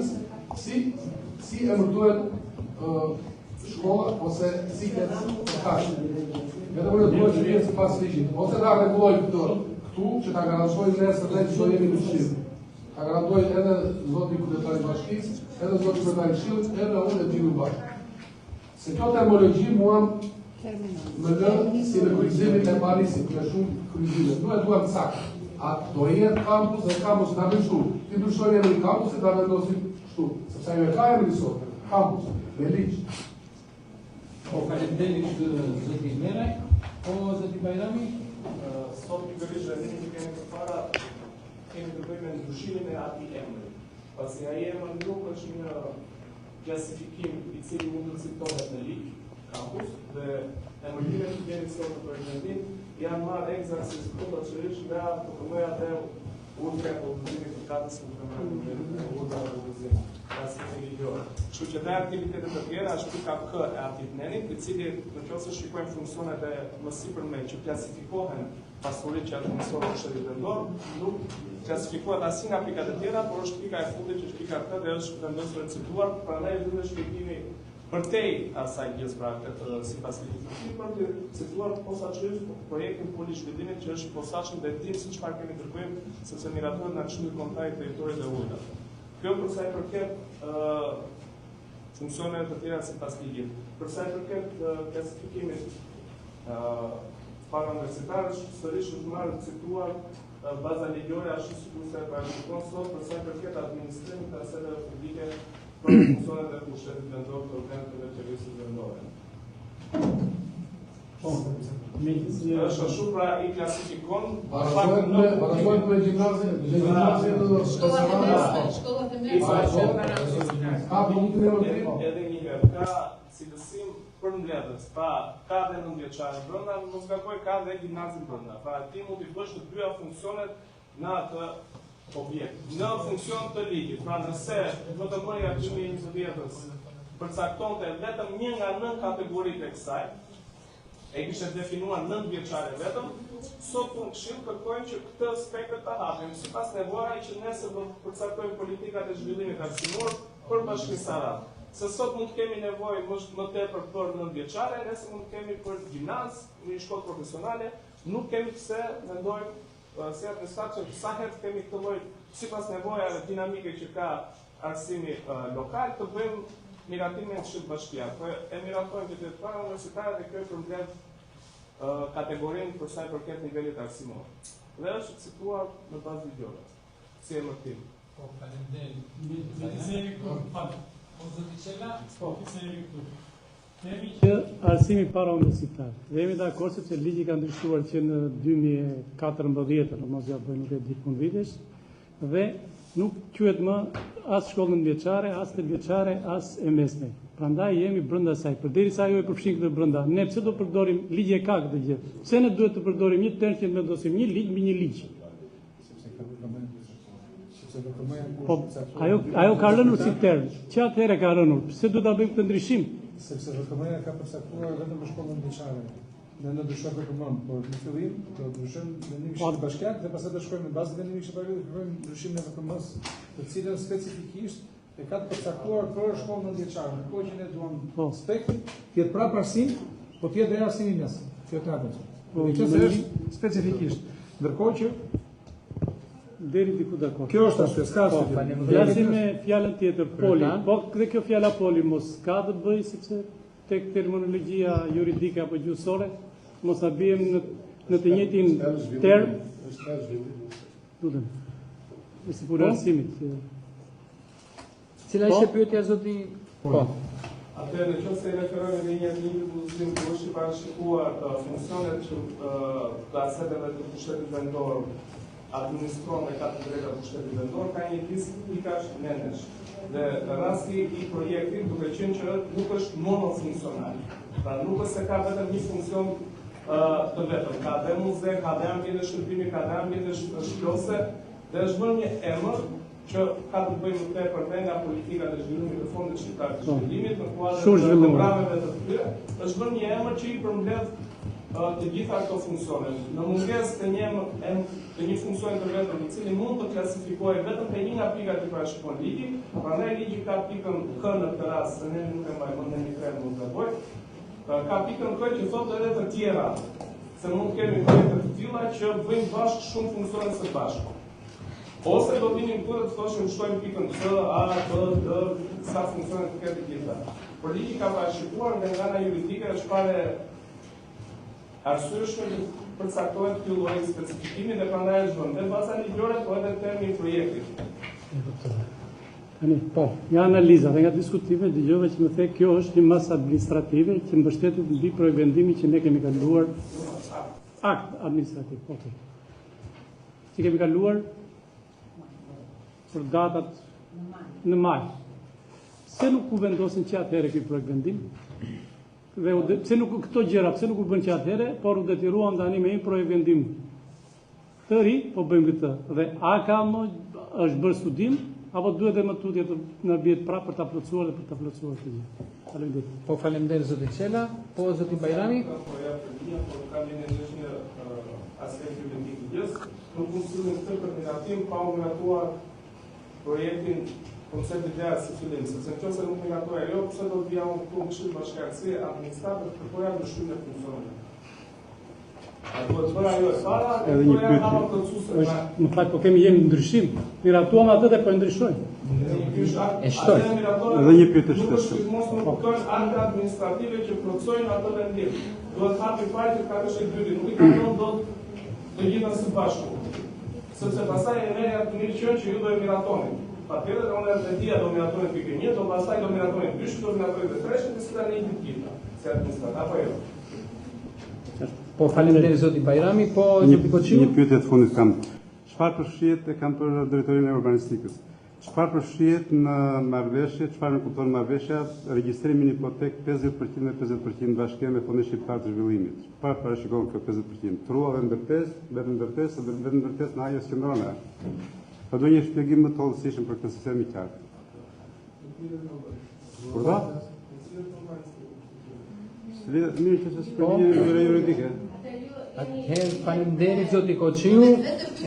si e mërduhet shkolla, ose si këtë kashë. Edhe unë e duat që vjetë si pas ligjit. Ose da reguloj këtu, që ta garantoj nesër dhe që do jemi në shqirë. Ta garantoj edhe zoti kryetari i bashkisë, edhe zoti kryetari i këshillit, edhe unë e gjimi bashkë. Se kjo termologji mua më lë si në kryqëzimin e Parisit, me shumë kryqëzime. Nuk e duam saktë. A do jetë kampus dhe kampus nga me shtu. Ti ndryshojnë edhe në kampus e ta vendosim shtu. Sepse ajo e ka e rrisot, kampus, me liqë. Po, faleminderit zoti Meraj. Po, zoti Bajrami? Sot pikërisht vendimi që kemi përpara kemi të bëjmë me ndryshimin e atij emri. Pasi ai emër nuk është një klasifikim i cili mund të citohet në ligj, kampus, dhe emërtimet që kemi sot për vendim janë marrë eksakt si përgjithësisht nga PPM-ja dhe urdhra e udhëzimit të katës në urdhra e udhëzimit. Kështu që dhe aktivitetet të tjera është pika K e atij nenit, i cili nëse shikojmë funksionet e më sipërme që klasifikohen pasurit që është mësor në shtetit vendor, nuk klasifikohet as nga pikat e tjera, por është pika e fundit që është pika K dhe është vendosur e cituar, prandaj duhet shpjegimi përtej asaj pjesë pra këtë sipas ligjit, për të cituar posaçërisht projektin poli zhvillimit që është i posaçëm dhe dim se çfarë kemi kërkojmë, sepse miratohet nga Këshilli Kombëtar i Territorit dhe Ujit. Kjo për sa i përket funksioneve të tjera sipas ligjit. Për sa i përket klasifikimit para universitarë, sërish është marrë të cituar baza ligjore ashtu sikur se parashikon sot për sa i përket administrimit të asajve publike për funksionet e pushtetit vendor të organeve të qeverisë vendore. Është ashtu pra i klasifikon Barazohet me gjimnazin shkollat e mesme. Edhe një herë, ka cilësim për mbledhës, pra ka dhe 9 vjeçare brenda, mos gaboj ka dhe gjimnazin brenda. Pra ti mund të bësh të dyja funksionet në atë objekt. Në funksion të ligjit, pra nëse VTM-ja 2020 përcaktonte vetëm një nga 9 kategoritë e kësaj, e kishte definuar 9 vjeçare vetëm, sot në Këshill kërkojnë që këtë spektër ta hapim, sipas nevojave që ne do të përcaktojmë politikat e zhvillimit arsimor për Bashkinë Sarandë. Se sot mund të kemi nevojë më tepër për 9 vjeçare, nëse mund të kemi për gjimnaz, një shkollë profesionale, nuk kemi pse mendojmë si administracion sa herë kemi këtë lloj sipas nevojave dinamike që ka arsimi lokal të bëjmë miratimin e Këshillit Bashkiak. Po e miratojmë që të para universitare dhe kjo përmbledh kategorinë për sa i përket nivelit arsimor. Dhe është cituar në bazë ligjore. Si emërtim. Po, faleminderit. Mirësejmë këtu. Po zoti Çela, po mirësejmë këtu. Kemi që arsimi para universitar. Dhe jemi dakord sepse ligji ka ndryshuar që në 2014, mos ja bëj nuk e di fund vitesh, dhe nuk quhet më as shkollë nëntëvjeçare, as 8 vjeçare, as e mesme. Prandaj jemi brenda saj. Përderisa ajo e përfshin këtë brenda, ne pse do përdorim ligji e ka këtë gjë? Pse ne duhet të përdorim një term që të vendosim një ligj mbi një ligj? Po, ajo ka rënur si term. Që atëherë ka rënur? Pse duhet ta bëjmë këtë ndryshim? Sepse VTM-ja ka përcaktuar vetëm për shkollën nëntëvjeçare. Ne ndryshojmë për këmëm, por në fillim do ndryshojmë vendimin këshillit bashkiak dhe pastaj do shkojmë në bazë vendimin këshillit bashkiak dhe kërkojmë ndryshimin e VKM-s, të cilën specifikisht e ka të përcaktuar për shkollën nëntëvjeçare. Ndërkohë që ne duam aspekti të jetë pra parsim, po të jetë dhe arsimi mes. Kjo të hapet. Kjo është specifikisht. Ndërkohë që deri diku dakord. Kjo është ashtu, s'ka asgjë. Flasim me fjalën tjetër, poli. Po dhe kjo fjala poli mos ka të bëjë sepse tek terminologjia juridike apo gjuhësore mos ta bijmë në të njëjtin term. Lutem. Me sigurisë arsimit. Cila ishte pyetja zoti? Po. Atëherë nëse referohemi në një libër muzikë ku është parashikuar funksionet që klaseteve të pushtetit vendor administron me katë drejta pushtetit vendor, ka një disciplikash nenesh. Dhe rasti i projektit duke qenë që nuk është monofunksional. Pra nuk është se ka vetëm një funksion të vetëm. Ka dhe muze, ka dhe ambjente shërbimi, ka dhe ambjente shkollëse, dhe është bërë një emër që ka të bëjë më tepër nga politika dhe zhvillimit të fondit shqiptar të zhvillimit në kuadër të programeve të tyre, është bërë një emër që i përmbledh të gjitha këto funksione. Në mungesë të një funksioni të vetëm i cili mund të klasifikohej vetëm te një nga pikat që parashikon ligji, prandaj ligji ka pikën K në këtë rast, se ne nuk e mbajmë në një krem mund të bëj. Ka pikën K që thotë edhe të tjera, se mund të kemi projekte të tilla që bëjnë bashkë shumë funksione së bashku. Ose do vinim këtu dhe të thoshim shtojmë pikën C, A, B, D, sa funksione të ketë gjitha. Por ligji ka parashikuar nga ana juridike është fare arsyeshme që përcaktohet ky lloj specifikimi dhe prandaj është vënë dhe baza ligjore po edhe termi projektit. Tani, po, nga analiza dhe nga diskutime dëgjova që më the kjo është një masë administrative që mbështetet mbi projekt-vendimin që ne kemi kaluar akt administrativ. Okej. Që kemi kaluar për datat në maj. Se nuk u vendosin që atëherë ky projekt-vendim? Dhe pse nuk këto gjëra, pse nuk u bën që atëherë, por u detyruan tani me një projekt-vendim të ri, po bëjmë këtë. Dhe a ka është bërë studim apo duhet edhe më tutje të na bjet prapë për ta plotësuar dhe për ta plotësuar këtë gjë. Faleminderit. Po faleminderit zoti Çela, po zoti Bajrami. Po ka një aspekt juridik i gjës, nuk mund të sillim këtë terminatim pa u miratuar projektin koncept ideja si fillim, sepse nëse nuk miratoja ajo, pse do të vija unë këtu në këshill bashkiaktësi administrative të kërkoja ndryshimin e funksioneve. A duhet bërë ajo e para, edhe një pyetje. Më fal, po jemi ndryshim. Miratuam atë dhe po ndryshojmë. E shtoj. Edhe një pyetje shtesë. Mos nuk kuptojnë akte administrative që plotësojnë atë vendim. Duhet hapi fajin që ka të dytë, nuk i kanë dot të gjitha së bashku. Sepse pastaj e merr atë mirë që ju do e miratoni. Patjetër unë e dia do miratoni pikën 1, do pastaj do miratoni 2, do miratoni 3, dhe s'ka një gjithë. Se administrat apo jo. Po faleminderit zoti Bajrami, po zoti Koçiu. Një pyetje të fundit kam. Çfarë përfshihet e kam për drejtorinë e urbanistikës? Çfarë përfshihet në marrëveshje, çfarë kupton marrëveshja, regjistrimin hipotek 50% me 50% bashkë me Fondin Shqiptar të Zhvillimit. Çfarë parashikon kjo 50%? Trua dhe ndërtesë, vetëm ndërtesë, vetëm ndërtesë në ajës qendrore. Po do një shpjegim më të hollësishëm për këtë sistem i qartë. Por da? Mirë që se shpjegim një juridike. Atëherë faleminderit zoti Koçiu,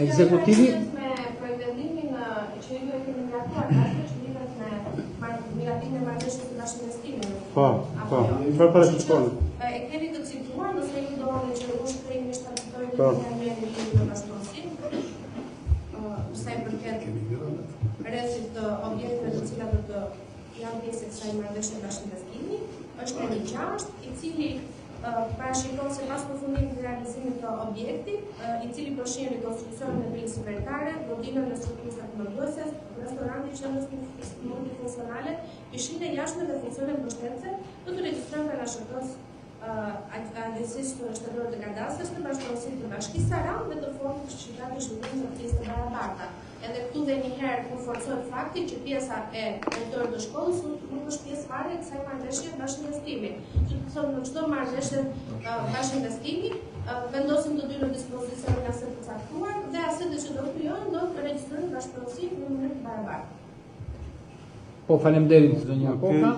ekzekutivi. Me projektimin që ju e keni miratuar, është lidhet me miratimin e marrëveshjes së bashkëinvestimit. Po. Çfarë parashikon? E keni të cituar nëse ju doni që u shkrim në statutorin e ligjit të bashkëpunësim. Sa i përket rrethit të objekteve të cilat do të janë pjesë e kësaj marrëveshje bashkëinvestimi, është një gjashtë i cili parashikon se pas përfundimit të realizimit të objektit, i cili përfshin rekonstruksionin e brigës superkare, godinën e strukturës akumuluese, restoranti qendrës multifunksionale, pishinë e jashtme dhe funksione mbështetëse, do të regjistrojnë nga NSHK-s Agencisë Shtetërore të Kadastrës në bashkëpunësim të Bashkisë Saran dhe të Fondit Shqiptar të Zhvillimit të pjesë të barabarta. Edhe këtu dhe njëherë kur forcohet fakti që pjesa e drejtorit të shkollës nuk është pjesë fare e kësaj marrëveshje bashkëinvestimi. Që të thonë në çdo marrëveshje bashkëinvestimi vendosin të dy në dispozicion nga asetet të caktuar dhe asetet që do krijohen do të regjistrojnë bashkëpunësim në mënyrë të barabartë. Po faleminderit zonja Koka.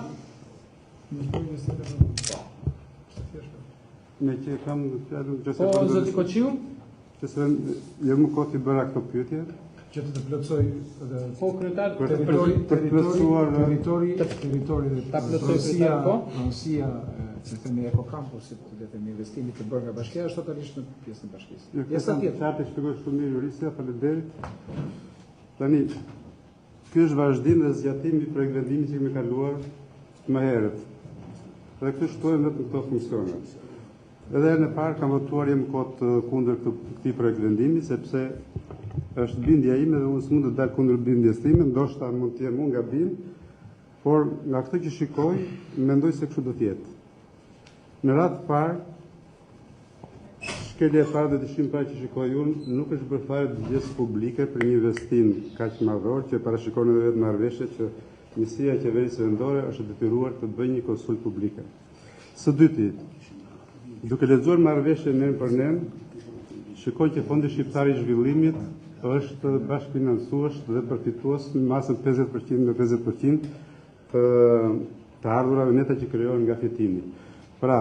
Me që kam Po, zoti Koqiu? Qëse jo më kohë t'i bëra këto pyetje. Që të plotësoj Po, kryetar, territori ta plotësoj kryetar, po? Pronësia, si themi ekokampusit, le të themi investimit të bërë nga bashkia është totalisht në pjesën e bashkisë. Jesa tjetër. Çfarë shpjegoj shumë mirë juristia, faleminderit. Tani, ky është vazhdim dhe zgjatimi i projekt vendimit që kemi kaluar më herët. Dhe këtë shtojmë vetëm këto funksione. Edhe në parë kam votuar jam kot kundër këtij projekt vendimi sepse është bindja ime dhe unë s'mund të dal kundër bindjes time, ndoshta mund të jem unë gabim, por nga këtë që shikoj, mendoj se kështu do të jetë. Në radhë të parë, shkelja e parë dhe dëshim parë që shikoj unë, nuk është bërë fare dëgjes publike për një investim kaq madhor që parashikon edhe vetë marrëveshje që Njësia e Qeverisë Vendore është detyruar të bëjë një konsult publike. Së dyti, duke lexuar marrëveshjen nen për nen, shikoj që Fondi Shqiptar i Zhvillimit është bashkëfinancues dhe përfitues në masën 50% në 50% të ardhurave neta që krijohen nga fitimi. Pra,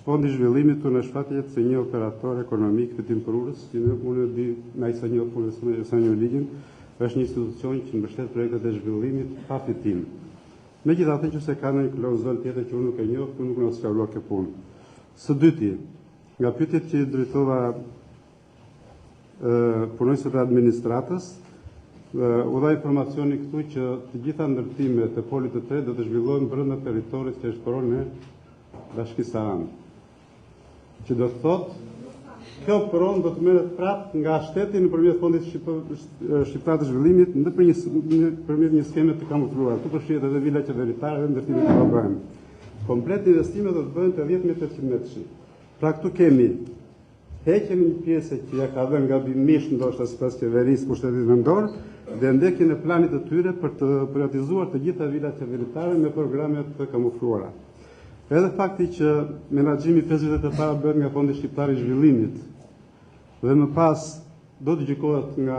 Fondi i Zhvillimit të në shfatjet se një operator ekonomik fitim përurës, që unë di na i sa një punës sa një ligjin, është një institucion që mbështet projektet e zhvillimit pa fitim. Megjithatë që se ka në një klauzul tjetër që unë nuk e njoh, unë nuk na sqaroj këtë punë. Së dyti, nga pyetjet që drejtova punojësit e administratës, u dha informacioni këtu që të gjitha ndërtimet e polit të tretë do të zhvillohen brenda territorit që është pronë në Bashkisë Sarandë. Që do të thotë, kjo pronë do të merret prapë nga shteti nëpërmjet Fondit Shqiptar të Zhvillimit nëpërmjet një skeme të kamufluar. Tu përfshihet edhe vila qeveritare dhe ndërtimet që do bëhen. Komplet investimet do të bëhen të 10.800 metrash. Pra këtu kemi heqen një pjesë që ja ka dhënë gabimisht ndoshta sipas qeverisë pushtetit vendor dhe ndekjen e planit të tyre për të privatizuar të gjitha vilat qeveritare me programe të kamufluara. Edhe fakti që menaxhimi 5 vitet e para bëhet nga Fondi Shqiptar i Zhvillimit dhe më pas do të gjykohet nga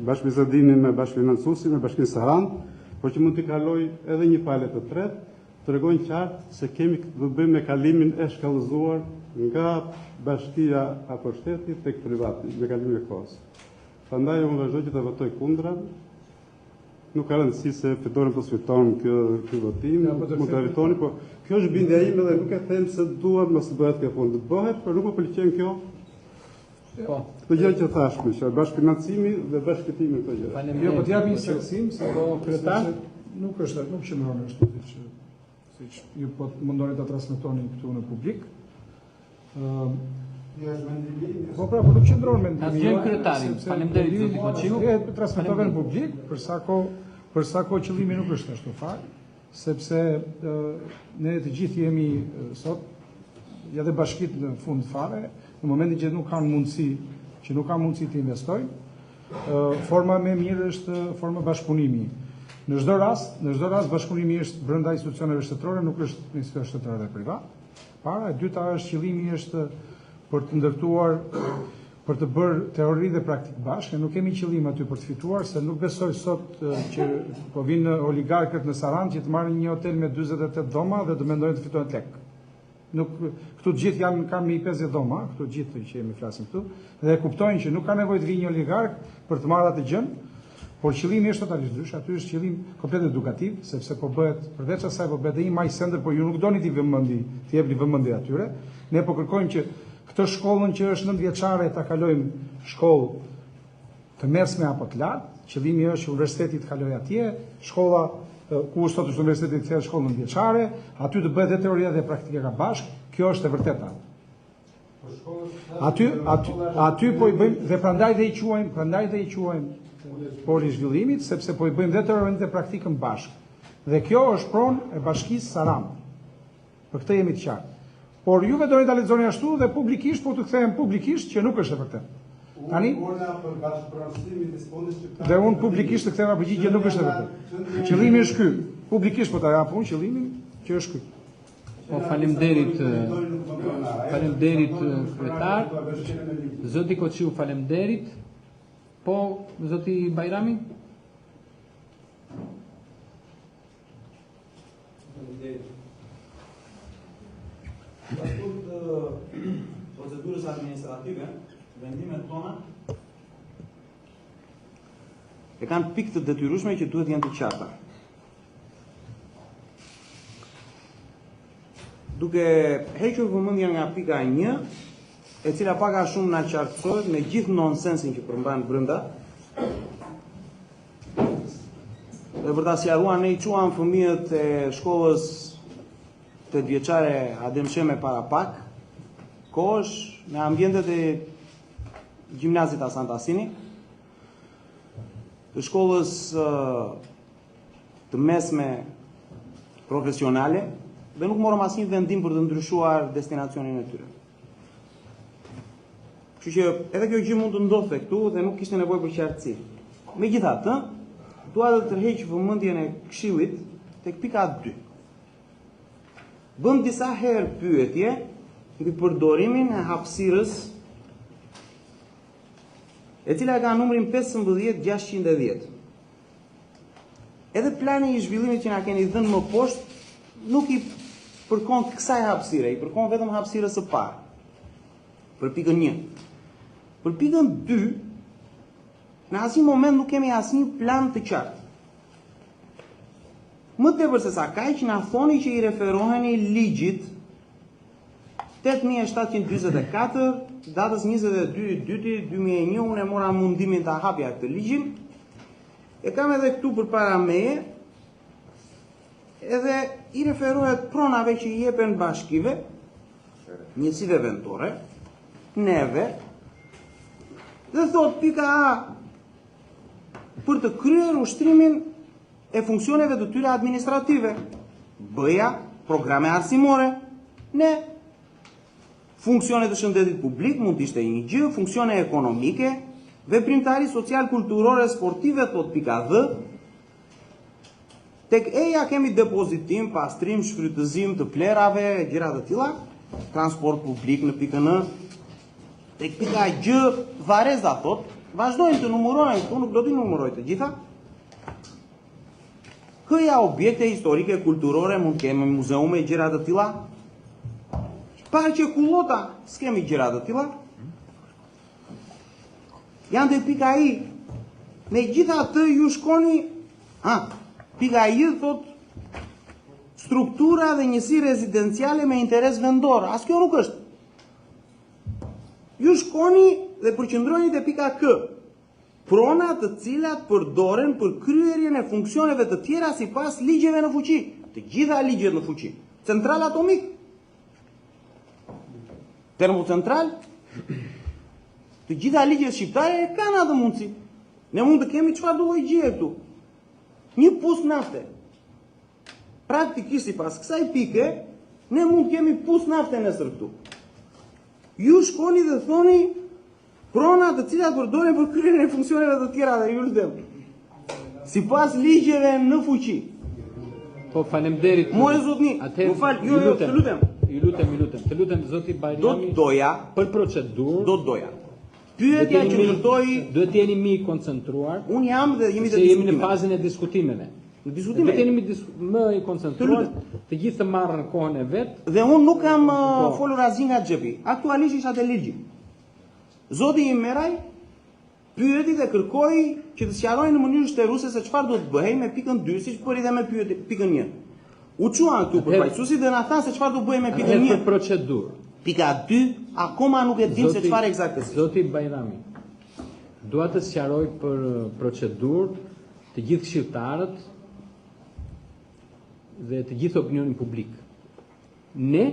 bashkëbisedimi me bashkëfinancuesin, me Bashkinë Sarandë, por që mund të kaloj edhe një palë të tretë, tregojnë qartë se kemi të bëjmë me kalimin e shkallëzuar nga bashkia apo shteti tek privati, me kalimin e kohës. Prandaj unë vazhdoj që të votoj kundra. Nuk ka rëndësi se fitoren po sfiton ky votim, mund të fitoni, po kjo është bindja ime dhe nuk e them se duhet mos bëhet kjo punë. Bëhet, por nuk më pëlqen kjo. Po. Këto gjëra që thashmë, që bashkëfinancimi dhe bashkëtimi këto gjëra. Jo, po t'jap një saksim se po kryetar nuk qëndron ashtu siç ju po mundoni ta transmetoni këtu në publik. Po pra, po nuk qëndron mendimi. Asgjë kryetarin. Faleminderit zoti Koqiu. Transmetove në publik për sa kohë qëllimi nuk është ashtu fare, sepse ne të gjithë jemi sot ja dhe bashkit në fund fare, në momentin që nuk kanë mundësi të investojnë, forma më mirë është forma bashkëpunimi. Në çdo rast bashkëpunimi është brenda institucioneve shtetërore, nuk është në institucione shtetërore dhe privat. Para, e dyta është qëllimi është për të ndërtuar, për të bërë teori dhe praktik bashkë, nuk kemi qëllim aty për të fituar, se nuk besoj sot që po vinë oligarkët në Sarandë që të marrin një hotel me 48 dhoma dhe të mendojnë të fitojnë lek. Këtu të gjithë kanë me 50 dhoma, këtu të gjithë që jemi flasim këtu, dhe kuptojnë që nuk ka nevojë të vijë një oligark për të marrë atë gjën, por qëllimi është totalisht ndryshe, aty është qëllim komplet edukativ, sepse po bëhet përveç asaj po bëhet një maj center, por ju nuk doni t'i jepni vëmendje atyre. Ne po kërkojmë që këtë shkollën që është 9 vjeçare ta kalojmë shkollë të mesme apo të lartë. Qëllimi është që universiteti të kalojë atje, shkolla ku është sot universiteti të thellë shkollën 9 vjeçare, aty të bëhet dhe teoria dhe praktika bashkë. Kjo është e vërteta. Aty po i bëjmë dhe prandaj dhe i quajmë poli i zhvillimit, sepse po i bëjmë dhe teorinë dhe praktikën bashkë. Dhe kjo është pronë e Bashkisë Sarandë. Për këtë jemi të qartë. Por juve doni ta lexoni ashtu dhe publikisht, po të kthehem publikisht që nuk është e vërtetë. Tani dhe unë publikisht të ktheva përgjigje nuk është e vërtetë. Qëllimi është ky. Publikisht po ta jap unë qëllimin që është ky. Po faleminderit kryetar. Zoti Koqiu faleminderit. Po zoti Bajrami? procedurës administrative, vendimet tona e kanë pikë të detyrueshme që duhet jenë të qarta. Duke hequr vëmendjen nga pika 1, e cila pak a shumë na qartësohet me gjithë nonsensin që përmban brenda. Dhe për ta sqaruar, ne I quam fëmijët e shkollës të vjeçare Adem Sheme para pak, kohësh në ambientet e gjimnazit Hasan Tassini, të shkollës të mesme profesionale, dhe nuk morëm asnjë vendim për të ndryshuar destinacionin e tyre. Kështu që edhe kjo gjë mund të ndodhte këtu dhe nuk kishte nevojë për qartësi. Megjithatë, dua të tërheq vëmendjen e Këshillit tek pika 2. Bëm disa herë pyetje mbi përdorimin e hapësirës, e cila ka numrin 15610. Edhe plani I zhvillimit që na keni dhënë më poshtë nuk I përkon kësaj hapësire, I përkon vetëm hapësirës së parë. Për pikën 1. Për pikën 2, në asnjë moment nuk kemi asnjë plan të qartë. Më tepër se sa kaq na thoni që I referoheni ligjit 8744, datës 22/2/2001, unë e mora mundimin ta hapja këtë ligjin. E kam edhe këtu përpara meje. Edhe I referohet pronave që I jepen bashkive, njësive vendore, neve, dhe thot pika A, për të kryer ushtrimin e funksioneve të tyre administrative, B-ja, programe arsimore, ne, funksione të shëndetit publik, mund të ishte një gjë, funksione ekonomike, veprimtari social, kulturore, sportive, thot pika D. Tek E-ja kemi depozitim, pastrim, shfrytëzim të plerave, gjëra të tilla, transport publik në pikën N. Tek pika G, vareza thot, vazhdojnë të numërojnë, këtu nuk do t'i numëroj të gjitha. K-ja objekte historike, kulturore, mund kemi muzeume, gjëra të tilla. Parqe kullota, s'kemi gjëra të tilla. Janë tek pika I. Me gjitha të ju shkoni, pika I thot struktura dhe njësi rezidenciale me interes vendor. As kjo nuk është. Ju shkoni dhe përqendroni te pika K. Prona të cilat përdoren për kryerjen e funksioneve të tjera sipas ligjeve në fuqi. Të gjitha ligjet në fuqi. Central atomik, termocentral, të gjitha ligjet shqiptare kanë atë mundësi. Ne mund të kemi çfarë do lloj gjëje këtu. Një pus nafte. Praktikisht sipas kësaj pike, ne mund kemi pus nafte nesër këtu. Ju shkoni dhe thoni prona të cilat përdoren për kryerjen e funksioneve të tjera dhe ju lutem. Sipas ligjeve në fuqi. Po faleminderit. More zotni. Më fal, ju lutem. Të lutem zoti Bajrami. Do të doja për procedurë. Do të doja. Pyetja që ndërtoi, duhet të jeni më I koncentruar. Unë jam dhe jemi në fazën e diskutimeve. Në diskutime. Duhet të jeni më I koncentruar, të gjithë të marrën kohën e vet. Dhe unë nuk kam folur asgjë nga xhepi. Aktualisht isha te ligji. Zoti I Meraj pyeti dhe kërkoi që të sqarojnë në mënyrë shtërruese se çfarë do të bëhej me pikën 2, siç bëri dhe me pikën 1. U quan këtu për paqësuesit dhe na thanë se çfarë do bëhej me pikën 1. Për procedurë. Pika 2, akoma nuk e dim se çfarë eksaktësisht. Zoti Bajrami, dua të sqaroj për procedurë të gjithë këshilltarët dhe të gjithë opinionin publik. Ne,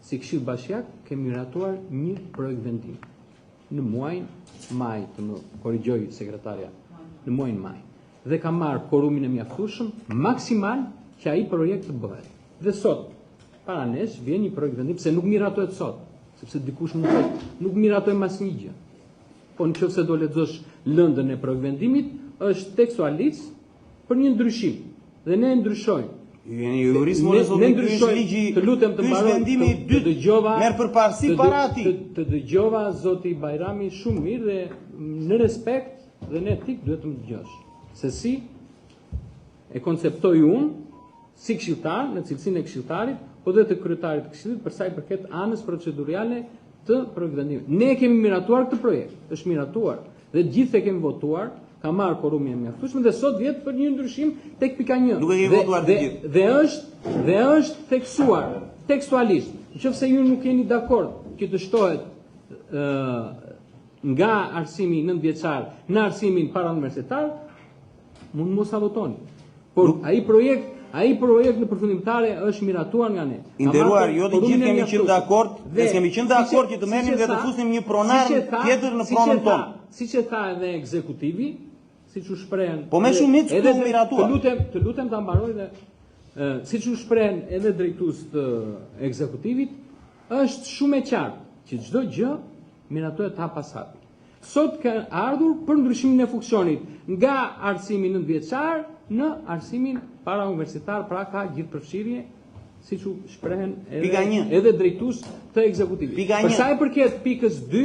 si Këshill Bashkiak, kemi miratuar një projekt vendimi në muajin maj, të më korrigjoj sekretarja, në muajin maj. Dhe ka marrë korumin e mjaftueshëm maksimal që ai projekt të bëhet. Dhe sot para nesh vjen një projekt vendim, se nuk miratohet sot, sepse dikush mund të thotë nuk miratojmë asnjë gjë. Po nëse do lexosh lëndën e projekt vendimit, është tekstualisht për një ndryshim. Dhe ne ndryshojmë. Ju jeni jurist, më zoti, ky është ligji, të lutem të mbaroj. Vendimi I dytë dëgjova, merr përparësi para atij. Të dëgjova zoti Bajrami shumë mirë dhe në respekt dhe në etik duhet të më dëgjosh. Se si e konceptoj unë si këshilltar, në cilësinë e këshilltarit, po dhe të kryetarit të Këshillit për sa I përket anës procedurale të projekt vendimit. Ne kemi miratuar këtë projekt, është miratuar dhe gjithë e kemi votuar, ka marrë korumin e mjaftueshëm dhe sot vjet për një ndryshim tek pika 1. Nuk e kemi votuar të gjithë. Dhe është theksuar tekstualisht. Nëse ju nuk jeni dakord që të shtohet nga arsimi 9 vjeçar në arsimin parauniversitar, mund mos ta votoni. Por ai projekt në përfundimtare është miratuar nga ne. I nderuar, jo të gjithë kemi qenë dakord, ne kemi qenë dakord që të merrnim dhe të fusnim një pronar tjetër në pronën tonë. Siç e tha edhe ekzekutivi, siç u shprehen. Po me shumicë këtu miratuar. Të lutem ta mbaroj dhe siç u shprehen edhe drejtues të ekzekutivit, është shumë e qartë që çdo gjë miratohet pas hapi. Sot ka ardhur për ndryshimin e funksionit nga arsimi 9 vjeçar në arsimin parauniversitar, pra ka gjithë përfshirje, siç u shprehen edhe drejtues të ekzekutivit. Për sa i përket pikës 2,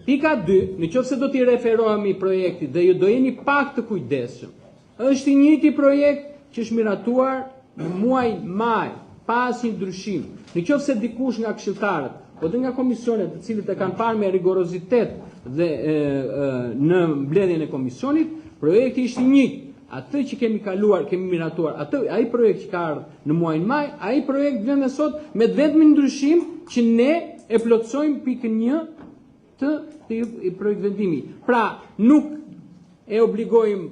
pika 2, nëse do t'i referohemi projektit dhe ju do jeni pak të kujdesshëm, është i njëjti projekt që është miratuar në muaj maj, pas një ndryshim. Nëse dikush nga këshilltarët po dhe nga komisionet të cilët e kanë parë me rigorozitet dhe në mbledhjen e komisionit, projekti ishte i njëjtë. Atë që kemi kaluar, kemi miratuar, ai projekt që ka ardhur në muajin maj, ai projekt vjen sot me vetëm ndryshim që ne e plotësojmë pikën 1 të projekt vendimi. Pra, nuk e obligojmë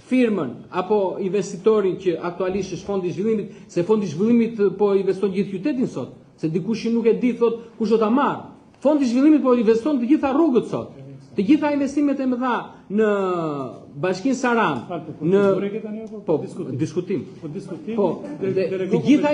firmën apo investitorin që aktualisht është Fondi i Zhvillimit, se Fondi i Zhvillimit po investon gjithë qytetin sot, se dikush nuk e di thot kush do ta marr. Fondi i Zhvillimit po investon të gjitha rrugët sot. Të gjitha investimet e mëdha në Bashkinë Sarandë, në diskutim. Të gjitha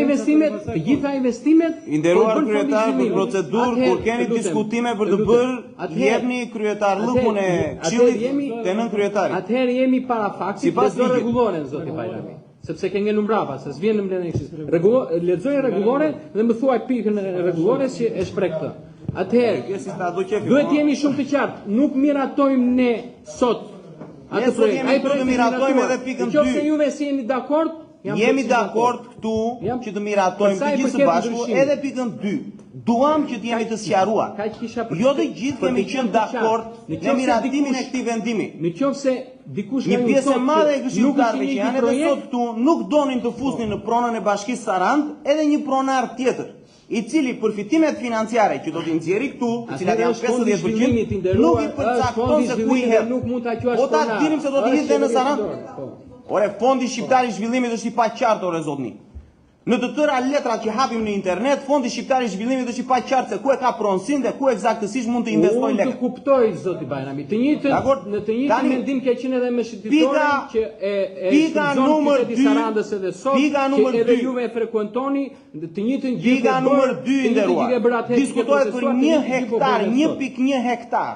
investimet i nderuar kryetar për procedurë, kur keni diskutime për të bërë, jepni kryetar lëkun e këshillit te nën kryetari. Atëherë jemi para faktit dhe do rregulloren zoti Bajrami. Sepse ke ngel mbrapa, se s'vjen në mbledhjen e këshillit. Lexoj rregullore dhe më thuaj pikën e rregullores që e shpreh këtë. Atëherë, duhet jemi shumë të qartë, nuk miratojmë ne sot atë projekt. Ne sot jemi miratojmë edhe pikën 2. Nëse juve si jeni dakord, jemi dakord këtu që të miratojmë të gjithë së bashku edhe pikën 2. Duam që të jemi të sqaruar. Jo të gjithë kemi qenë dakord në miratimin e këtij vendimi. Nëse dikush një pjesë e madhe e këshilltarëve që janë edhe sot këtu nuk donin të fusnin në pronën e Bashkisë Sarandë, edhe një pronar tjetër, i cili përfitimet financiare që do t'i nxjerrë këtu, të cilat janë 50%, nuk i përcakton se ku i hedh. Po ta dinim se do t'i hidhte në Sarandë. Ore, Fondi Shqiptar i Zhvillimit është i paqartë, ore zotni. Në të tëra letrat që hapim në internet, Fondi Shqiptar i Zhvillimit është i paqartë se ku e ka pronësinë dhe ku eksaktësisht mund të investojë lekë. Unë të kuptoj zoti Bajrami. Në të njëjtën mendim ke qenë edhe me shititorin që e ekspozon qyteti Sarandës edhe sot, që edhe juve e frekuentoni, të njëjtën gjë. Pika numër 2 i nderuar. Diskutohet për 1 hektar, 1.1 hektar.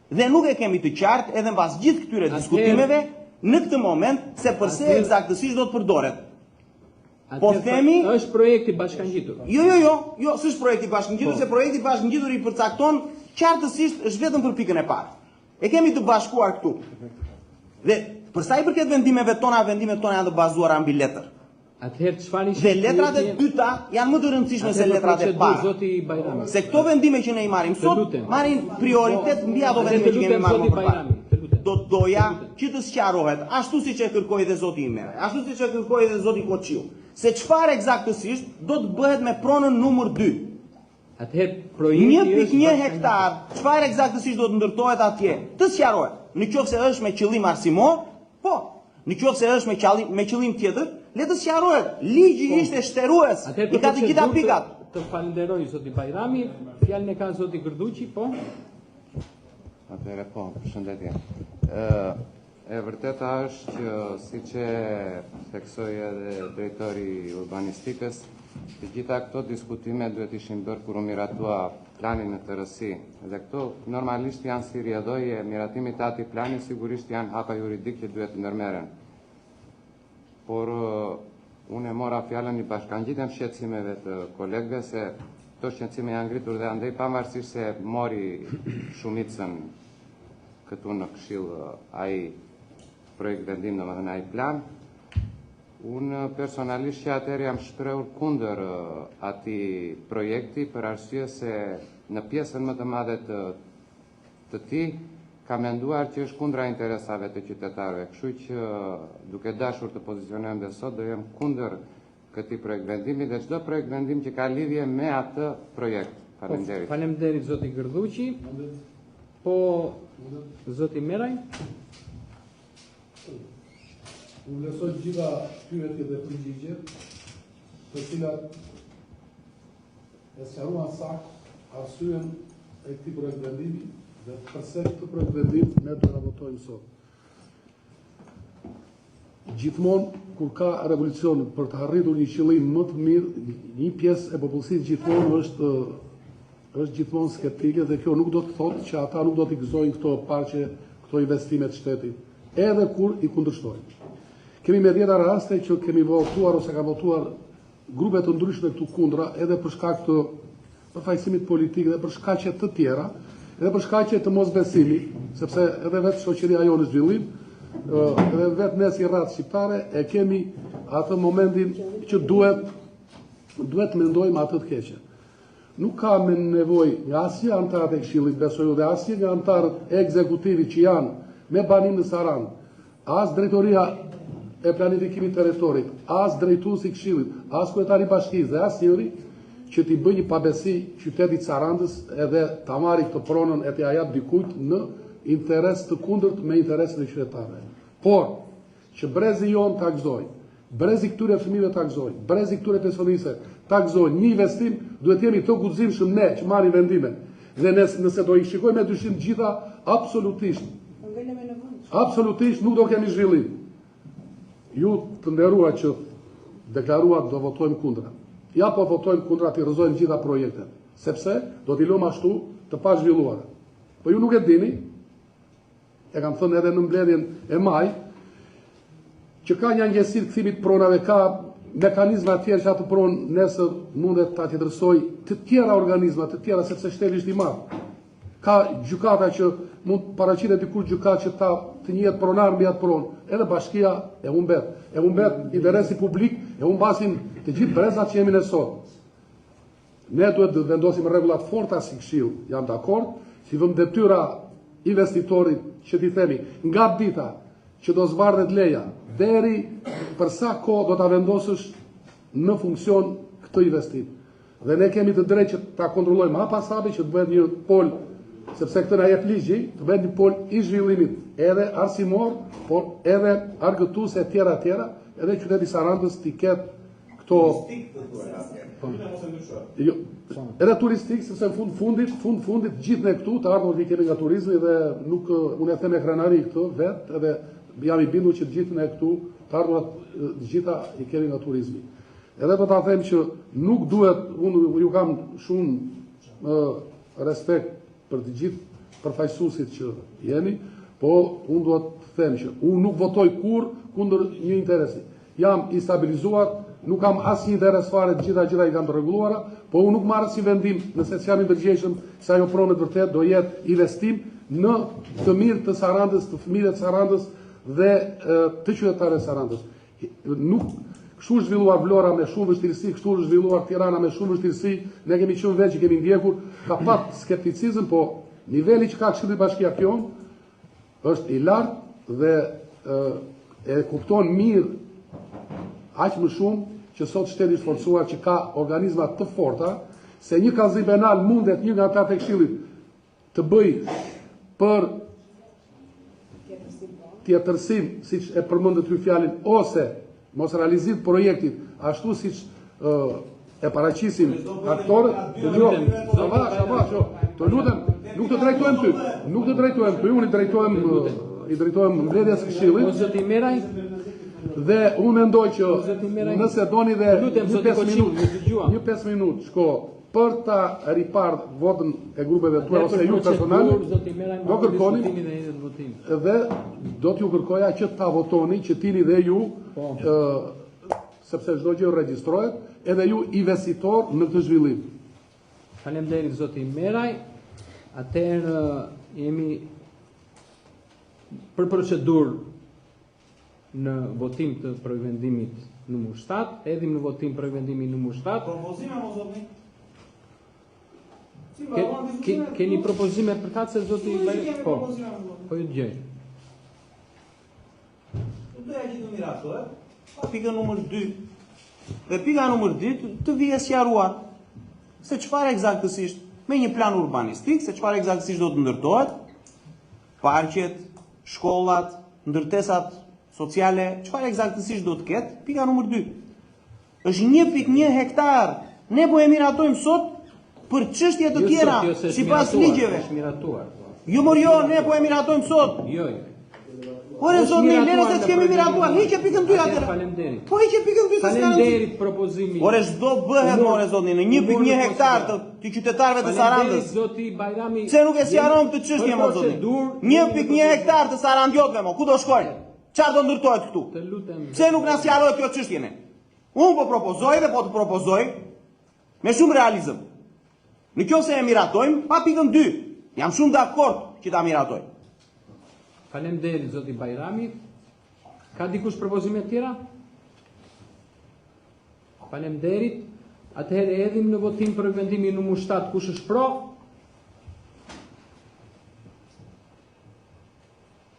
Dhe nuk e kemi të qartë edhe mbas gjithë këtyre diskutimeve në këtë moment se përse eksaktësisht do të përdoret. Po themi, është projekti bashkangjitur. Jo, s'është projekti bashkangjitur, se projekti bashkangjitur i përcakton qartësisht është vetëm për pikën e parë. E kemi të bashkuar këtu. Dhe për sa i përket vendimeve tona, vendimet tona janë të bazuara mbi letër. Atëherë çfarë dhe letrat e dyta janë më të rëndësishme se letrat e para. Se këto vendime që ne i marrim sot, marrin prioritet mbi ato vendime që kemi marrë më parë. Do doja që të sqarohet, ashtu siç e kërkoi dhe zoti Imere, ashtu siç e kërkoi dhe zoti Koçiu, se çfarë eksaktësisht do të bëhet me pronën numër 2. Atëherë projekti 1.1 hektar, çfarë eksaktësisht do të ndërtohet atje? Të sqarohet. Nëse është me qëllim arsimor, po. Nëse është me qëllim tjetër, le të sqarohet. Ligji ishte shtrues. I ka të gjitha pikat. Të falenderoj zoti Bajrami, fjalën e ka zoti Gërduqi, po. Atëherë po, përshëndetje. E vërteta është që siç e theksoi edhe drejtori urbanistikës, të gjitha këto diskutime duhet ishin bërë kur u miratua plani në tërësi. Dhe këto normalisht janë si rrjedhoje miratimit të atij plani, sigurisht janë hapa juridik që duhet ndërmeren. Por unë e mora fjalën i bashkangjitem shqetësimeve të kolegëve se këto shqetësime janë ngritur dhe andaj pavarësisht se mori shumicën këtu në këshill ai projekt vendim, domethënë ai plan, Unë personalisht që atëherë jam shprehur kundër atij projekti për arsye se në pjesën më të madhe të tij ka menduar që është kundra interesave të qytetarëve. Kështu që duke dashur të pozicionohem dhe sot do jem kundër këtij projekt vendimi dhe çdo projekt vendim që ka lidhje me atë projekt. Faleminderit. Faleminderit zoti Gërdhuqi. Po zoti Meraj. Unë vlerësoj gjitha pyetjet dhe përgjigjet, të cilat e sqaruan saktë arsyen e këtij projekt vendimi dhe pse këtë projekt vendim ne do ta votojmë sot. Gjithmonë kur ka revolucion për të arritur një qëllim më të mirë, një pjesë e popullsisë gjithmonë është gjithmonë skeptike dhe kjo nuk do të thotë që ata nuk do t'i gëzojnë këto investime të shtetit, edhe kur i kundërshtojnë. Kemi me dhjetë raste që kemi votuar ose ka votuar grupe të ndryshme këtu kundra edhe për shkak të përfaqësimit politik dhe për shkaqe të tjera, edhe për shkaqe të mosbesimit, sepse edhe vetë shoqëria jonë në zhvillim, edhe vetë ne si rratë shqiptare e kemi atë momentin që duhet mendojmë atë të keqe. Nuk ka me nevojë nga asnjë antar e Këshillit, besoj dhe asnjë nga antarët e ekzekutivit që janë me banim në Saran, as drejtoria e planifikimit territorit, as drejtuesi i Këshillit, as kryetari i bashkisë dhe as njëri që t'i bëjë një pabesi qytetit Sarandës edhe ta marrë këtë pronën e t'i jap dikujt në interes të kundërt me interesin e qytetarëve. Por që brezi jon ta gëzoj, brezi këtyre fëmijëve ta gëzoj, brezi këtyre pensionistëve ta gëzoj një investim, duhet jemi të guximshëm ne që marrim vendime. Dhe nëse do i shikojmë me dyshim gjitha, absolutisht nuk do kemi zhvillim. Ju të nderuar që deklaruat do votojmë kundra. Ja po votojmë kundra të rrëzojmë gjitha projektet, sepse do t'i lëmë ashtu të pa zhvilluara. Po ju nuk e dini, e kam thënë edhe në mbledhjen e maj, që ka një angjësi të kthimit pronave, ka mekanizma të tjerë që atë pronë nesër mundet ta tjetërsoj të tjera organizma, të tjera, sepse shteti është i madh. Ka gjykata që mund paraqitet dikur gjykatë që ta të njëjtë pronar mbi atë pronë, edhe bashkia e humbet. E humbet interesi publik, e humbasin të gjithë brezat që jemi ne sot. Ne duhet të vendosim rregullat forta si Këshill, jam dakord, si vëmë detyra investitorit që t'i themi nga dita që do zbardhet leja, deri për sa kohë do ta vendosësh në funksion këtë investim. Dhe ne kemi të drejtë që ta kontrollojmë hapa sapi që të bëhet një pol, sepse këtë na jep ligji, të bëhet një pol i zhvillimit, edhe arsimor, por edhe argëtues e tjera, edhe qyteti Sarandës t'i ketë këto edhe turistik, sepse në fundit gjithë ne këtu të ardhur vi kemi nga turizmi dhe nuk unë e them me krenari këtë vetë, edhe jam i bindur që gjithë ne këtu të ardhurat gjitha i kemi nga turizmi. Edhe do ta them që nuk duhet, unë ju kam shumë respekt për të gjithë përfaqësuesit që jeni, po unë duhet të them që unë nuk votoj kurrë kundër një interesi. Jam i stabilizuar, nuk kam asnjë interes fare, të gjitha i kam të rregulluara, po unë nuk marr si vendim nëse jam i përgjegjshëm se ajo pronë vërtet do jetë investim në të mirë të Sarandës, të fëmijëve të Sarandës dhe të qytetarëve të Sarandës. Nuk kështu është zhvilluar Vlora me shumë vështirësi, kështu është zhvilluar Tirana me shumë vështirësi, ne kemi qenë vetë që kemi ndjekur, ka pat skepticizëm, po niveli që ka Këshilli Bashkiakon është i lartë dhe e kupton mirë aq më shumë që sot shteti është forcuar që ka organizma të forta, se një kallëzim penal mundet një nga ata të Këshillit të bëj për tjetërsim, siç e përmendet ky fjalën, ose mos realizim projektit ashtu siç e paraqisin aktorët, të lutem, nuk të drejtojmë ty, unë i drejtohem mbledhjes së Këshillit. Dhe unë mendoj që nëse doni dhe një 5 minutë shko për ta ripart votën e grupeve tuaja ose ju personale, do kërkoni dhe do t'ju kërkoja që ta votoni, që tini dhe ju, sepse çdo gjë regjistrohet, edhe ju investitor në këtë zhvillim. Faleminderit zoti Meraj. Atëherë jemi për procedurë në votim të projektvendimit numër 7, edhim në votim projektvendimin numër 7. Propozime mos zotni. Keni propozime përkatëse zoti po. Po ju dëgjoj. Do ja gjithë mirato, Pika numër 2. Dhe pika numër 2 të vijë sqaruar se çfarë eksaktësisht me një plan urbanistik, se çfarë eksaktësisht do të ndërtohet, parqet, shkollat, ndërtesat sociale, çfarë eksaktësisht do të ketë, pika numër 2. Është 1.1 hektar. Ne po e miratojmë sot për çështje të tjera, sipas ligjeve. Jo, ne po e miratojmë sot. Jo. Ore zotni, lere se s'kemi miratuar, hiqe pikën 2 atëra. Faleminderit. Po hiqe pikën 2 se s'ka. Faleminderit propozimi. Ore çdo bëhet more zotni në 1.1 hektar të qytetarëve të Sarandës. Zoti Bajrami. Pse nuk e sqaron këtë çështje mo zotni? 1.1 hektar të Sarandiotëve mo, ku do shkojnë? Çfarë do ndërtohet këtu? Të lutem. Pse nuk na sqarohet kjo çështje ne? Unë po propozoj dhe po të propozoj me shumë realizëm. Në kjo se e miratojmë pa pikën 2. Jam shumë dakord që ta miratojmë. Faleminderit zoti Bajrami. Ka dikush propozime të tjera? Faleminderit. Atëherë edhim në votim për vendimin numër 7, kush është pro?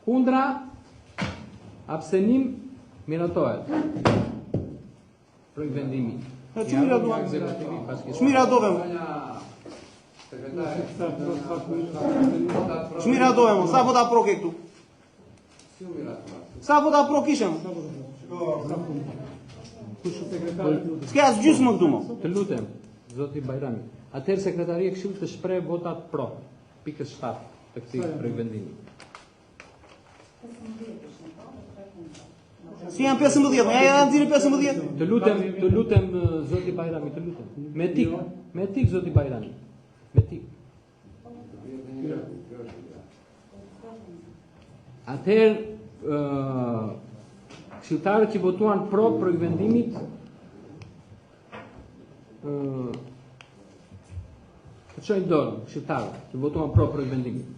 Kundra? Abstenim? Miratohet. Për vendimin. Shmiradovem. Shmiradovem, sa vota pro ke këtu? Sa vota pro kishem? S'ke as gjysmë këtu mo. Të lutem, zoti Bajrami. Atëherë sekretaria e Këshillit të shpreh votat pro, pikës 7 të këtij projektvendimi. Si janë 15, ja janë nxirë 15. Të lutem zoti Bajrami, të lutem. Me tik zoti Bajrami. Me tik. Atëherë këshilltarët që votuan pro projektvendimit çojnë dorë, këshilltarët që votuan pro projektvendimit.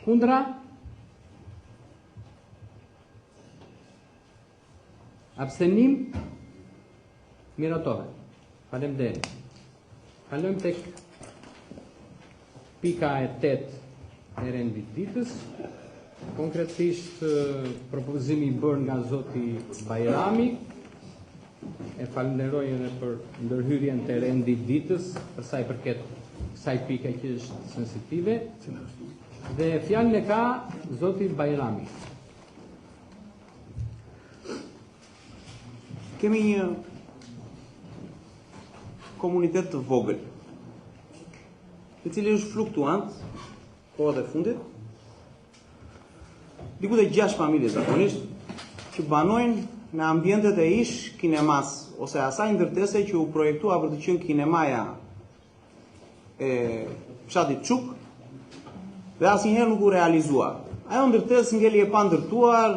Kundra? Abstenim? Miratohet. Faleminderit. Kalojmë tek pika e 8 e rendit ditës. Konkretisht propozimi i bërë nga zoti Bajrami. E falenderoj edhe për ndërhyrjen të rendit ditës, për sa i përket kësaj pike që është sensitive. Dhe fjalën e ka zoti Bajrami. Kemi një komunitet të vogël, i cili është fluktuant kohët e fundit. Diku të 6 familje zakonisht që banojnë në ambientet e ish kinemas ose asaj ndërtese që u projektua për të qenë kinemaja e fshatit Çuk dhe asnjëherë nuk u realizua. Ajo ndërtesë ngeli e pa ndërtuar,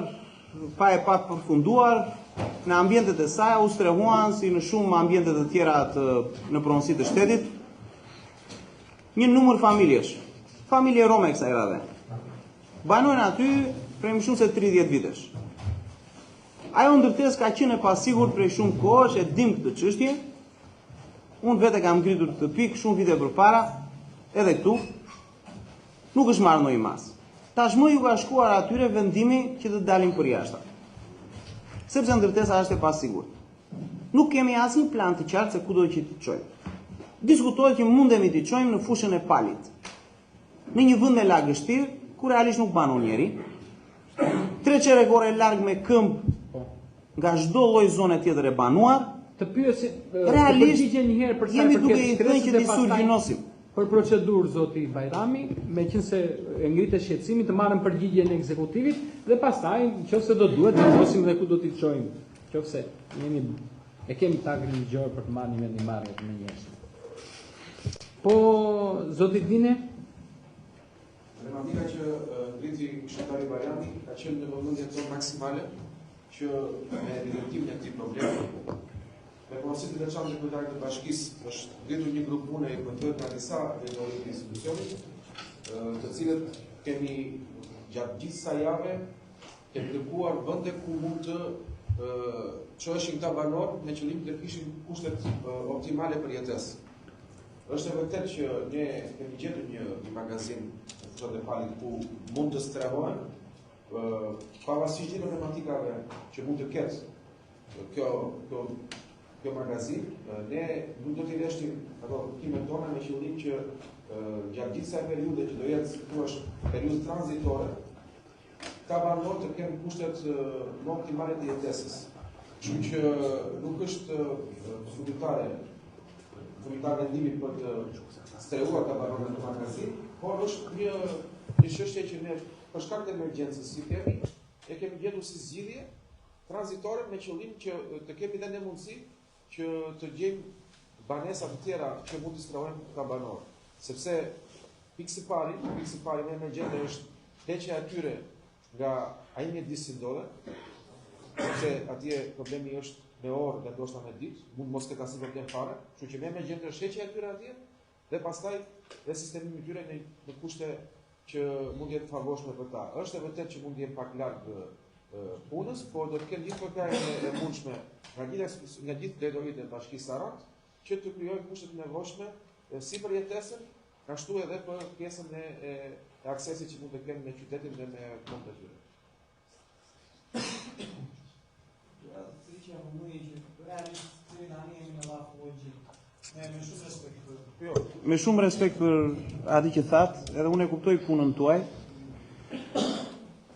pa e pa përfunduar. Në ambientet e saj u strehuan si në shumë ambientet të tjera në pronësi të shtetit një numër familjesh, familje rome kësaj radhe. Banojnë aty prej më shumë se 30 vitesh. Ajo ndërtesë ka qenë e pasigurt prej shumë kohësh, e dim këtë çështje. Unë vete kam ngritur këtë pikë shumë vite përpara, edhe këtu. Nuk është marrë ndonjë mas. Tashmë ju ka shkuar atyre vendimi që të dalim për jashtë. Sepse ndërtesa është e pasigurt. Nuk kemi asnjë plan të qartë se ku do që të çojmë. Diskutohet që mundemi të çojmë në fushën e Palit. Në një vend me lagështir, ku realisht nuk banon njeri. 3 qeregore larg me këmbë nga çdo lloj zone tjetër e banuar. Të pyesi realisht njëherë për sa jemi duke i thënë që të surgjinosim. Për procedurë zoti Bajrami, meqense e ngritet shqetësimi të marrën përgjigjen e ekzekutivit dhe pastaj nëse do duhet të vendosim dhe ku do t'i çojmë. Nëse e kemi tagën ligjor për të marrë një vendimarrje me njerëz. Po zoti Dine, problematika që ngriti këshilltari Bajrami ka qenë në vëmendje tonë maksimale që me evidentimin e këtij problemi me porosit të veçantë të kryetarit të bashkisë është ngritur një grup pune i përtëhet nga disa drejtorit të institucionit, të cilët kemi gjatë gjithë sa jave kemi kërkuar vende ku mund të çoheshin këta banorë me qëllim të kishin kushtet optimale për jetesë. Është e vërtetë që ne kemi gjetur një magazin në fushat e Palit ku mund të strehohen, pavarësisht gjithë problematikave që mund të ketë kjo magazin, ne nuk do t'i lështim ato kërkimet tona me qëllim që gjatë gjithë kësaj periudhe që do jetë periudhë tranzitore, ka banorë të kenë kushtet më optimale të jetesës. Kështu që nuk është funditare vendimit për të strehuar ka banorët në magazin, por është një çështje që ne për shkak të emergjencës si kemi gjetur si zgjidhje tranzitore me qëllim që të kemi dhe ne mundësi që të gjejmë banesa të tjera që mund të strehojnë ka banorë. Sepse pikë pari në emergjencë është heqja e tyre nga ai mjedis si ndodhe, sepse atje problemi është me orë dhe ndoshta me ditë, mund mos ketë asnjë problem fare, kështu që me emergjencë është heqja e tyre atje dhe pastaj dhe sistemimi i tyre në kushte që mund jetë favorshme për ta. Është e vërtetë që mund jetë pak larg punës, por do të kenë gjithë përkajën e mundshme nga gjithë drejtoritë e Bashkisë Sarand që të krijojnë kushtet e nevojshme si për jetesën, ashtu edhe për pjesën e aksesit që mund të kenë me qytetin dhe me punët e tyre. Me shumë respekt për atë që thatë, edhe unë e kuptoj punën tuaj.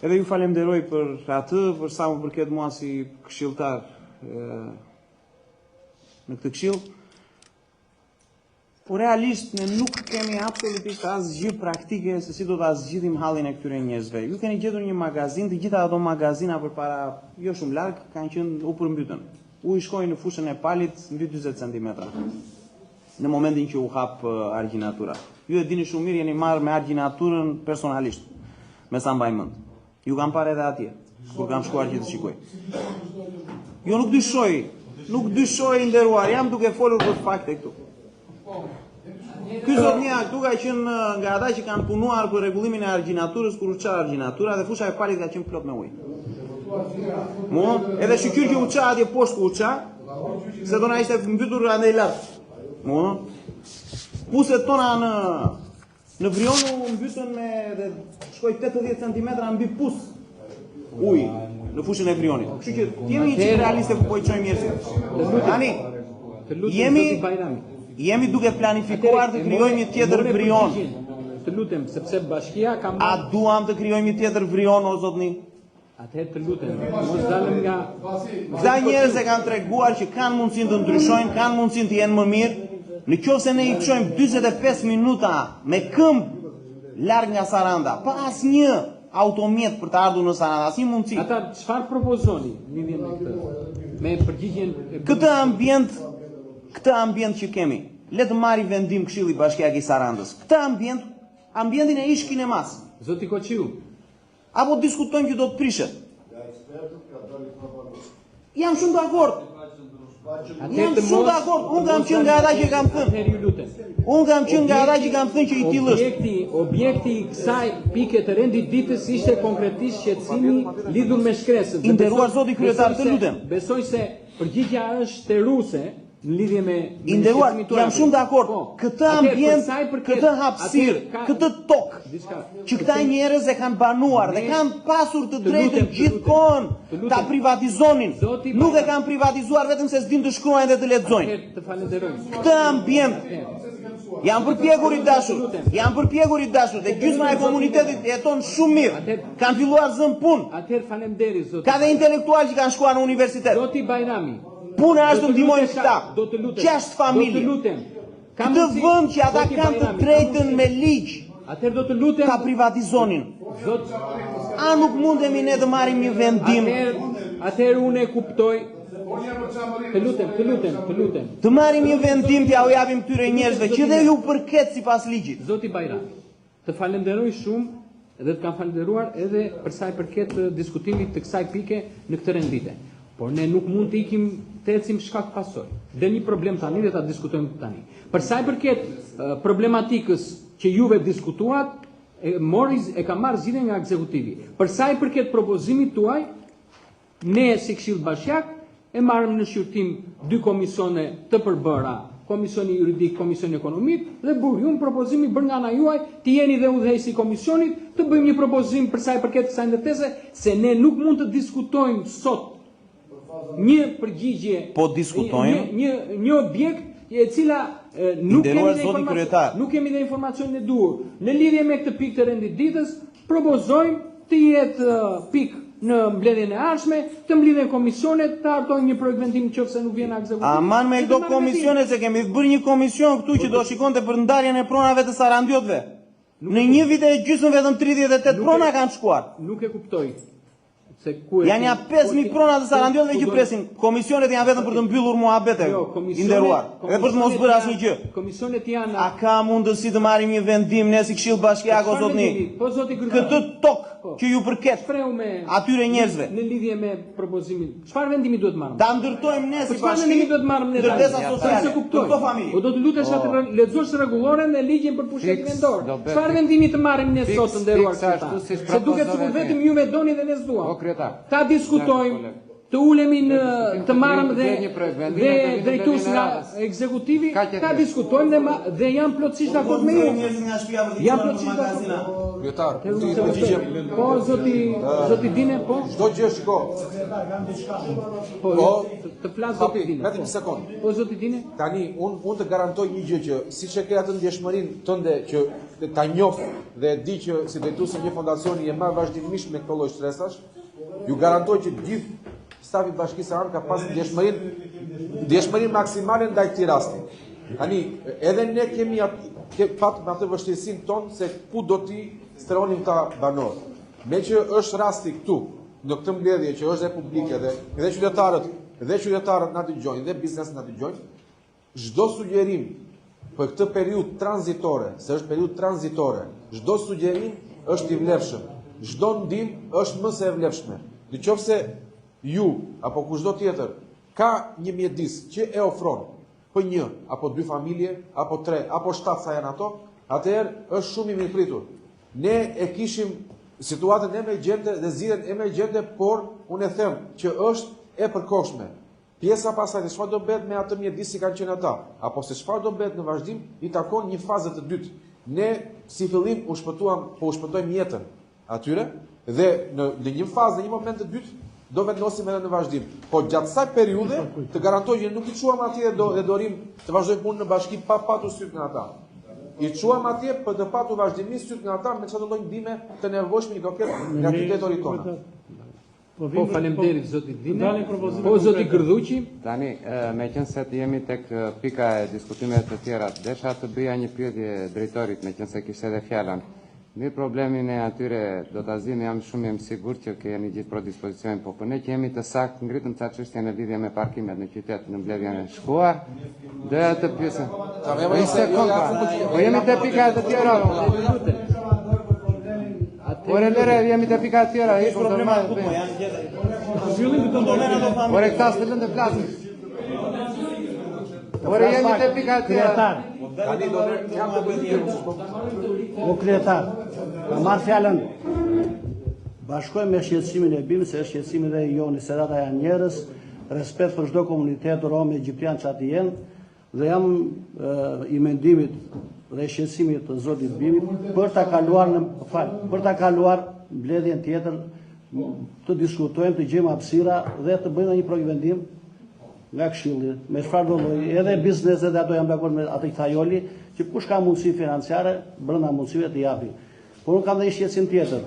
Edhe ju falemderoj për atë, për sa më përket mua si këshilltar në këtë këshill. Por realisht ne nuk kemi absolutisht asgjë praktike se si do ta zgjidhim hallin e këtyre njerëzve. Ju keni gjetur një magazin, të gjitha ato magazina përpara jo shumë larg kanë qenë u përmbytën. U shkoi në fushën e Palit mbi 40 cm. Në momentin që u hap argjinatura. Ju e dini shumë mirë, jeni marrë me argjinaturën personalisht, me sa mbaj mend. Ju kam parë edhe atje, kur kam shkuar që të shikoj. Jo nuk dyshoj nderuar, jam duke folur për fakte këtu. Ky zotnia këtu ka qenë nga ata që kanë punuar për rregullimin e argjinaturës kur u ça argjinatura dhe fusha e Palit ka qenë plot me ujë. Edhe shikyr që u ça atje poshtë ku u ça, se do na ishte mbytur andaj lart. Puset tona në Vrion u mbytën me dhe shkoi 80 cm mbi pus ujë në fushën e Vrionit. Kështu që jemi një realiste ku po i çojmë njerëzit. Tani jemi duke planifikuar të krijojmë një tjetër Vrion. Të lutem, sepse bashkia ka A duam të krijojmë një tjetër Vrion o zotni? Atëherë të lutem, mos dalëm nga Këta njerëz e kanë treguar që kanë mundësinë të ndryshojnë, kanë mundësinë të jenë më mirë. Në qoftë se ne i çojmë 45 minuta me këmbë larg nga Saranda, pa asnjë automjet për të ardhur në Saranda, asnjë mundësi. Ata çfarë propozoni lidhje me këtë? Me përgjigjen këtë ambient që kemi. Le të marrë vendim Këshilli Bashkiak i Sarandës. Këtë ambientin e ish kinemas. Zoti Koqiu. Apo diskutojmë që do të prishet. Jam shumë dakord. Jam shumë dakord. Unë kam qenë nga ata që kam thënë. Unë kam qenë nga ata që kam thënë që i tillë është. Objekti i kësaj pike të rendit ditës ishte konkretisht shqetësimi lidhur me shkresën. I nderuar zoti kryetar, të lutem. Besoj se përgjigjja është theruese në lidhje me i nderuar, jam shumë dakord. Këtë ambient, këtë hapësirë, këtë tokë që këta njerëz e kanë banuar dhe kanë pasur të drejtën gjithkohën ta privatizonin. Nuk e kanë privatizuar vetëm se s'din të shkruajnë dhe të lexojnë. Këtë ambient jam përpjekur i dashur dhe gjysma e komunitetit jeton shumë mirë. Kanë filluar zën punë. Atëherë faleminderit zoti. Ka dhe intelektual që kanë shkuar në universitet. Zoti Bajrami. Puna është të ndihmojnë këta. 6 familje. Këtë vend që ata kanë të drejtën me ligj. Atëherë do të lutem ta privatizonin. A nuk mundemi ne të marrim një vendim? Atëherë unë e kuptoj. Të lutem. Të marrim një vendim t'ja u japim këtyre njerëzve që dhe ju përket sipas ligjit. Zoti Bajram, të falenderoj shumë dhe të kam falenderuar edhe për sa i përket diskutimit të kësaj pike në këtë rendite. Por ne nuk mund të ikim të ecim shkak pasoj. Dhe një problem tani dhe ta diskutojmë tani. Për sa i përket problematikës që juve diskutuat, e ka marrë zgjidhjen nga ekzekutivi. Për sa i përket propozimit tuaj, ne si Këshill Bashkiak e marrëm në shqyrtim 2 komisione të përbëra, Komisioni Juridik, Komisioni Ekonomik, dhe burjum propozimi bërë nga ana juaj, të jeni dhe udhëheqësi i komisionit, të bëjmë një propozim për sa i përket kësaj ndërtese, se ne nuk mund të diskutojmë sot një përgjigje, po diskutojmë një objekt e cila nuk kemi dhe informacionin e duhur. Në lidhje me këtë pikë të rendit ditës, propozojmë të jetë pikë në mbledhjen e ardhshme, të mblidhen komisionet, të hartojnë një projekt vendimi nëse nuk vjen ekzekutivi. Aman me këto komisione se kemi bërë një komision këtu që do shikonte për ndarjen e pronave të Sarandiotëve. Në një vit e gjysmë vetëm 38 prona kanë shkuar. Nuk e kuptoj. Janë ja 5.000 prona të Sarandiotëve që presin. Komisionet janë vetëm për të mbyllur muhabete, i nderuar. Edhe për të mos bërë asnjë gjë. Komisionet janë. A ka mundësi të marrim një vendim ne si Këshill Bashkiak o zotni? Këtë tokë që ju përket atyre njerëzve. Në lidhje me propozimin. Çfarë vendimi duhet marrim? Ta ndërtojmë ne si bashki. Çfarë duhet marrim ne? Ndërtesa sociale. Këto familje. Po do të lutesh atë lexosh rregulloren e ligjin për pushtetin vendor. Çfarë vendimi të marrim ne sot të nderuar këta? Se duket sikur vetëm ju me doni dhe ne s'duam. Ta diskutojmë, të ulemi të marrëm dhe drejtues nga ekzekutivi, ta diskutojmë dhe jam plotësisht dakord me ju. Jam plotësisht dakord. Kryetar, ti përgjigjem. Po zoti Dine, po. Çdo gjë shiko. Po, të flas zoti Dine. Vetëm një sekond. Po zoti Dine. Tani unë të garantoj një gjë që siç e ke atë ndjeshmërinë tënde që ta njoh dhe di që si drejtuesi një fondacioni e marr vazhdimisht me këto lloj stresash, ju garantoj që gjithë stafi i Bashkisë së Aran ka pas ndjeshmërinë maksimale ndaj këtij rasti. Tani edhe ne kemi patëm atë vështirësinë tonë se ku do t'i steronim ta banorët. Me që është rasti këtu, në këtë mbledhje që është publike dhe qytetarët na dëgjojnë dhe biznesi na dëgjojnë, çdo sugjerim për këtë periudhë tranzitore, se është periudhë tranzitore, çdo sugjerim është i vlefshëm. Çdo ndihmë është më se e vlefshme. Nëse ju apo kushdo tjetër ka një mjedis që e ofron për 1 apo 2 familje, apo 3 apo 7 sa janë ato, atëherë është shumë i mirëpritur. Ne e kishim situatën emergjente dhe zgjidhjen emergjente, por unë e them që është e përkohshme. Pjesa pasaj se çfarë do bëhet me atë mjedis si kanë qenë ata, apo se çfarë do bëhet në vazhdim, i takon një fazë të dytë. Ne si fillim u shpëtojmë jetën atyre dhe në një fazë, në një moment të dytë do vendosim edhe në vazhdim. Po gjatë kësaj periudhe të garantoj që nuk i çuam atje dhe dorim të vazhdojmë punën në bashki pa patur syt nga ata. I çuam atje për të patur vazhdimisht syt nga ata me çfarë do lloj ndihme të nevojshme i doket nga qytetorit tonë. Po faleminderit zoti Dine. Po zoti Gërdhuqi. Tani meqense të jemi tek pika e diskutimeve të tjera, desha të bëja një pyetje drejtorit, meqense kishte edhe fjalën. Mirë, problemin e atyre do ta zgjidhni, jam shumë i sigurt që keni gjithë për dispozicion, po ne që jemi të saktë ngritëm ca çështje në lidhje me parkimet në qytet në mbledhjen e shkuar. Doja të pyesem. Po jemi te pika të tjera. Ore lere, jemi te pika të tjera, hiç problema. Ore këta s'të lënë të flasin. Ore jemi te pika të tjera. O kryetar, ka marrë fjalën, bashkojmë me shqetësimin e BIM, se është shqetësimin dhe i joni, se ata janë njerëz, respekt për çdo komunitet rom egjiptian që aty jenë, dhe jam i mendimit dhe shqetësimit të zotit BIM-it për ta kaluar mbledhjen tjetër, të diskutojmë, të gjejmë hapësira dhe të bëjmë një projekt vendim nga Këshilli, me çfarë do lloj, edhe bizneset dhe ato jam dakord me atë që Joli, që kush ka mundësi financiare, brenda mundësive të japi. Por unë kam dhe një shqetësim tjetër.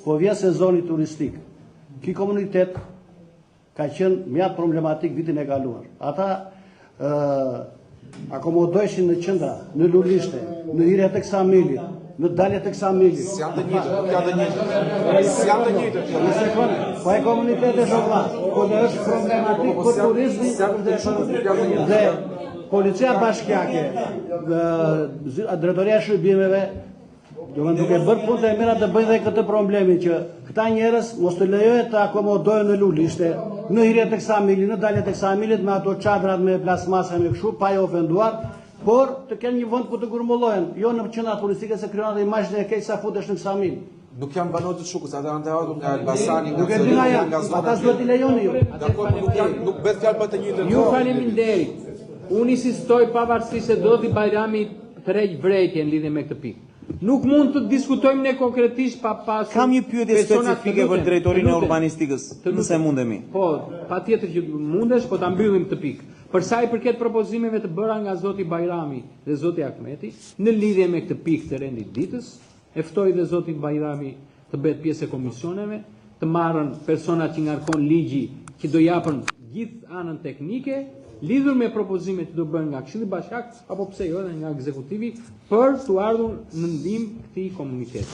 Po vjen sezoni turistik. Ky komunitet ka qenë mjaft problematik vitin e kaluar. Ata akomodoheshin në qendra, në lulishte, në hyrje tek Samili, në dalje tek Samili. Si janë të njëjtë. Një sekondë. Po e komuniteti është po dhe është problematik për turizmin dhe Policia Bashkiake, Drejtoria e Shërbimeve, duke bërë punë e mira të bëjnë dhe këtë problemin që këta njerëz mos të lejohet të akomodohen në lulishte, në hyrje tek Samili, në dalje tek Samilit me ato çadrat me plasmasa me kështu, pa e ofenduar, por të kenë një vend ku të gurmullohen, jo në qendra turistike se krijon atë imazhin e keq sa futesh në Samil. Nuk jam banor të Shukës, ata janë të ardhur nga Elbasani, Nuk e di nga janë, ata s'duhet i lejoni ju. Nuk bëhet fjalë për të njëjtën. Ju faleminderit. Unë insistoj pavarësisht se do t'i Bajrami tërheq vrejtje në lidhje me këtë pikë. Nuk mund të diskutojmë ne konkretisht pa pasur. Kam një pyetje specifike për drejtorinë e urbanistikës, nëse mundemi. Po, patjetër që mundesh, po ta mbyllim këtë pikë. Për sa i përket propozimeve të bëra nga zoti Bajrami dhe zoti Ahmeti, në lidhje me këtë pikë të rendit ditës, e ftoj dhe zotin Bajrami të bëhet pjesë e komisioneve, të marrën persona që ngarkon ligji që do japën gjithë anën teknike, lidhur me propozimet që do bëhen nga Këshilli Bashkiak apo pse jo edhe nga ekzekutivi për të ardhur në ndihmë këtij komuniteti.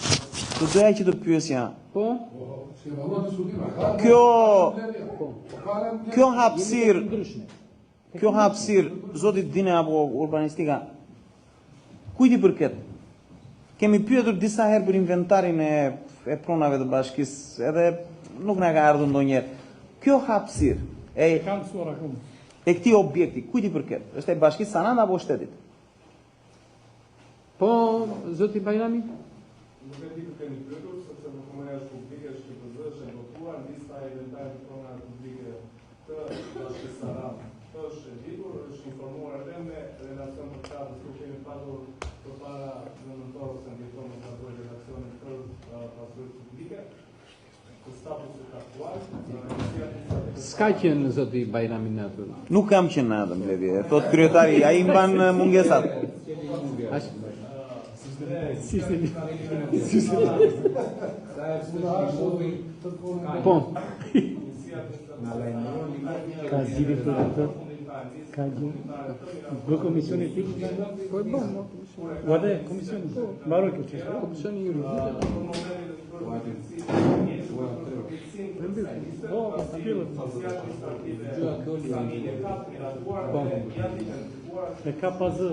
Do doja që të pyesja. Po. Kjo hapësirë, zotit Dine apo urbanistika, kujt i përket? Kemi pyetur disa herë për inventarin e pronave të bashkisë, edhe nuk na ka ardhur ndonjëherë. Kjo hapësirë e këtij objekti, kujt i përket? Është e bashkisë Saran apo shtetit? Po, zoti Bajrami? Nuk e di kë keni pyetur, sepse dokumenta është publike, SHQPZ është votuar, lista e inventarit të pronave publike të bashkisë Saran është e ditur, është informuar edhe me relacion të katës që kemi pasur përpara në nëntor ose ndjeton në ato relacione për pasurit publike. Statusit aktual, s'ka qenë zoti Bajrami në atë. Nuk kam qenë në atë mbledhje. Thot kryetari, ai mban mungesat. Po. Ka gjithë për ka gjithë. Bë komisioni etik? Po e bëm. Guarda, komisioni. Mbaroj kjo çështje. Komisioni juridike. E ka pazë.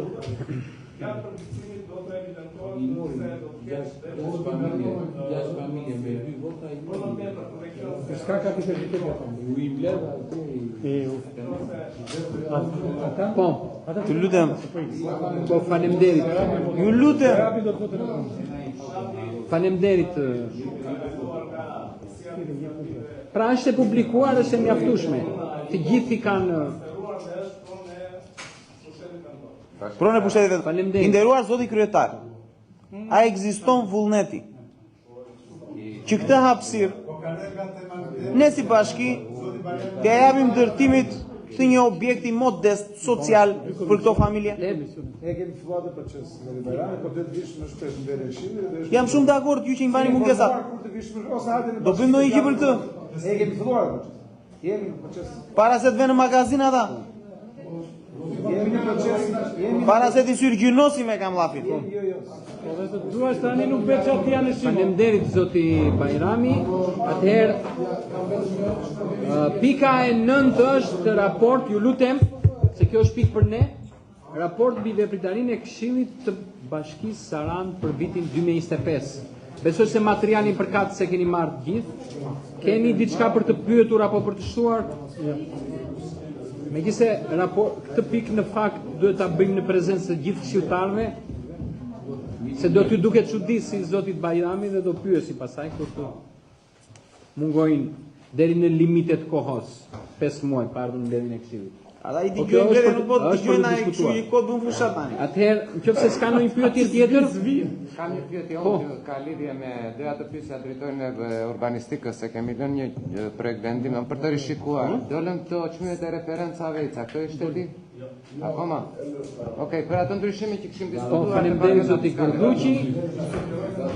S'ka kapitalitet apo u i mbledh po. Ju lutem. Po faleminderit. Ju lutem. Faleminderit. Pra është e publikuar, është e mjaftueshme. Të gjithë i kanë Pronë e pushtetit vetë. I nderuar zoti kryetar, a ekziston vullneti që këtë hapësirë ne si bashki t'ia japim ndërtimit të një objekti modest social për këto familje? Ne kemi filluar të proces me Bajrami, por duhet të vish më shpesh në verë Këshillit. Jam shumë dakord ju që i mbani mungesat. Do bëjmë ndonjë gjë për këtë. Ne kemi filluar proces. Jemi në proces. Para se të vënë në magazin ata. Jemi në proces. Para se t'i syrgjynosim e kam llafit. Po dhe të duash tani nuk bëhet çfarë janë në shim. Faleminderit zoti Bajrami. Atëherë pika e 9 është raport, ju lutem, se kjo është pikë për ne. Raport mbi vepritarinë e Këshillit të Bashkisë Saran për vitin 2025. Besoj se materialin përkat se keni marrë gjithë. Keni diçka për të pyetur apo për të shtuar? Megjithëse këtë pikë në fakt duhet ta bëjmë në prezencë të gjithë këshilltarëve, se do t'ju duket çudi si zotit Bajrami dhe do pyesi pasaj kur të mungojnë deri në limitet kohës 5 muaj pa ardhur në mbledhjen e Këshillit. Ata i dëgjojnë mbledhje, nuk po dëgjojnë ai kështu i kod bën fushat tani. Atëherë, nëse s'ka ndonjë pyetje tjetër, kam një pyetje që ka lidhje me doja të pyesja drejtorin e urbanistikës se kemi lënë një projekt vendim për të rishikuar. Dolën këto çmimet e referencave, këto është di? Akoma. Okej, për atë ndryshimin që kishim diskutuar. Faleminderit zoti Kërduqi.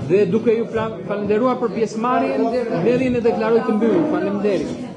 Dhe duke ju falenderuar për pjesëmarrjen, mbledhjen e deklaroj të mbyllur. Faleminderit.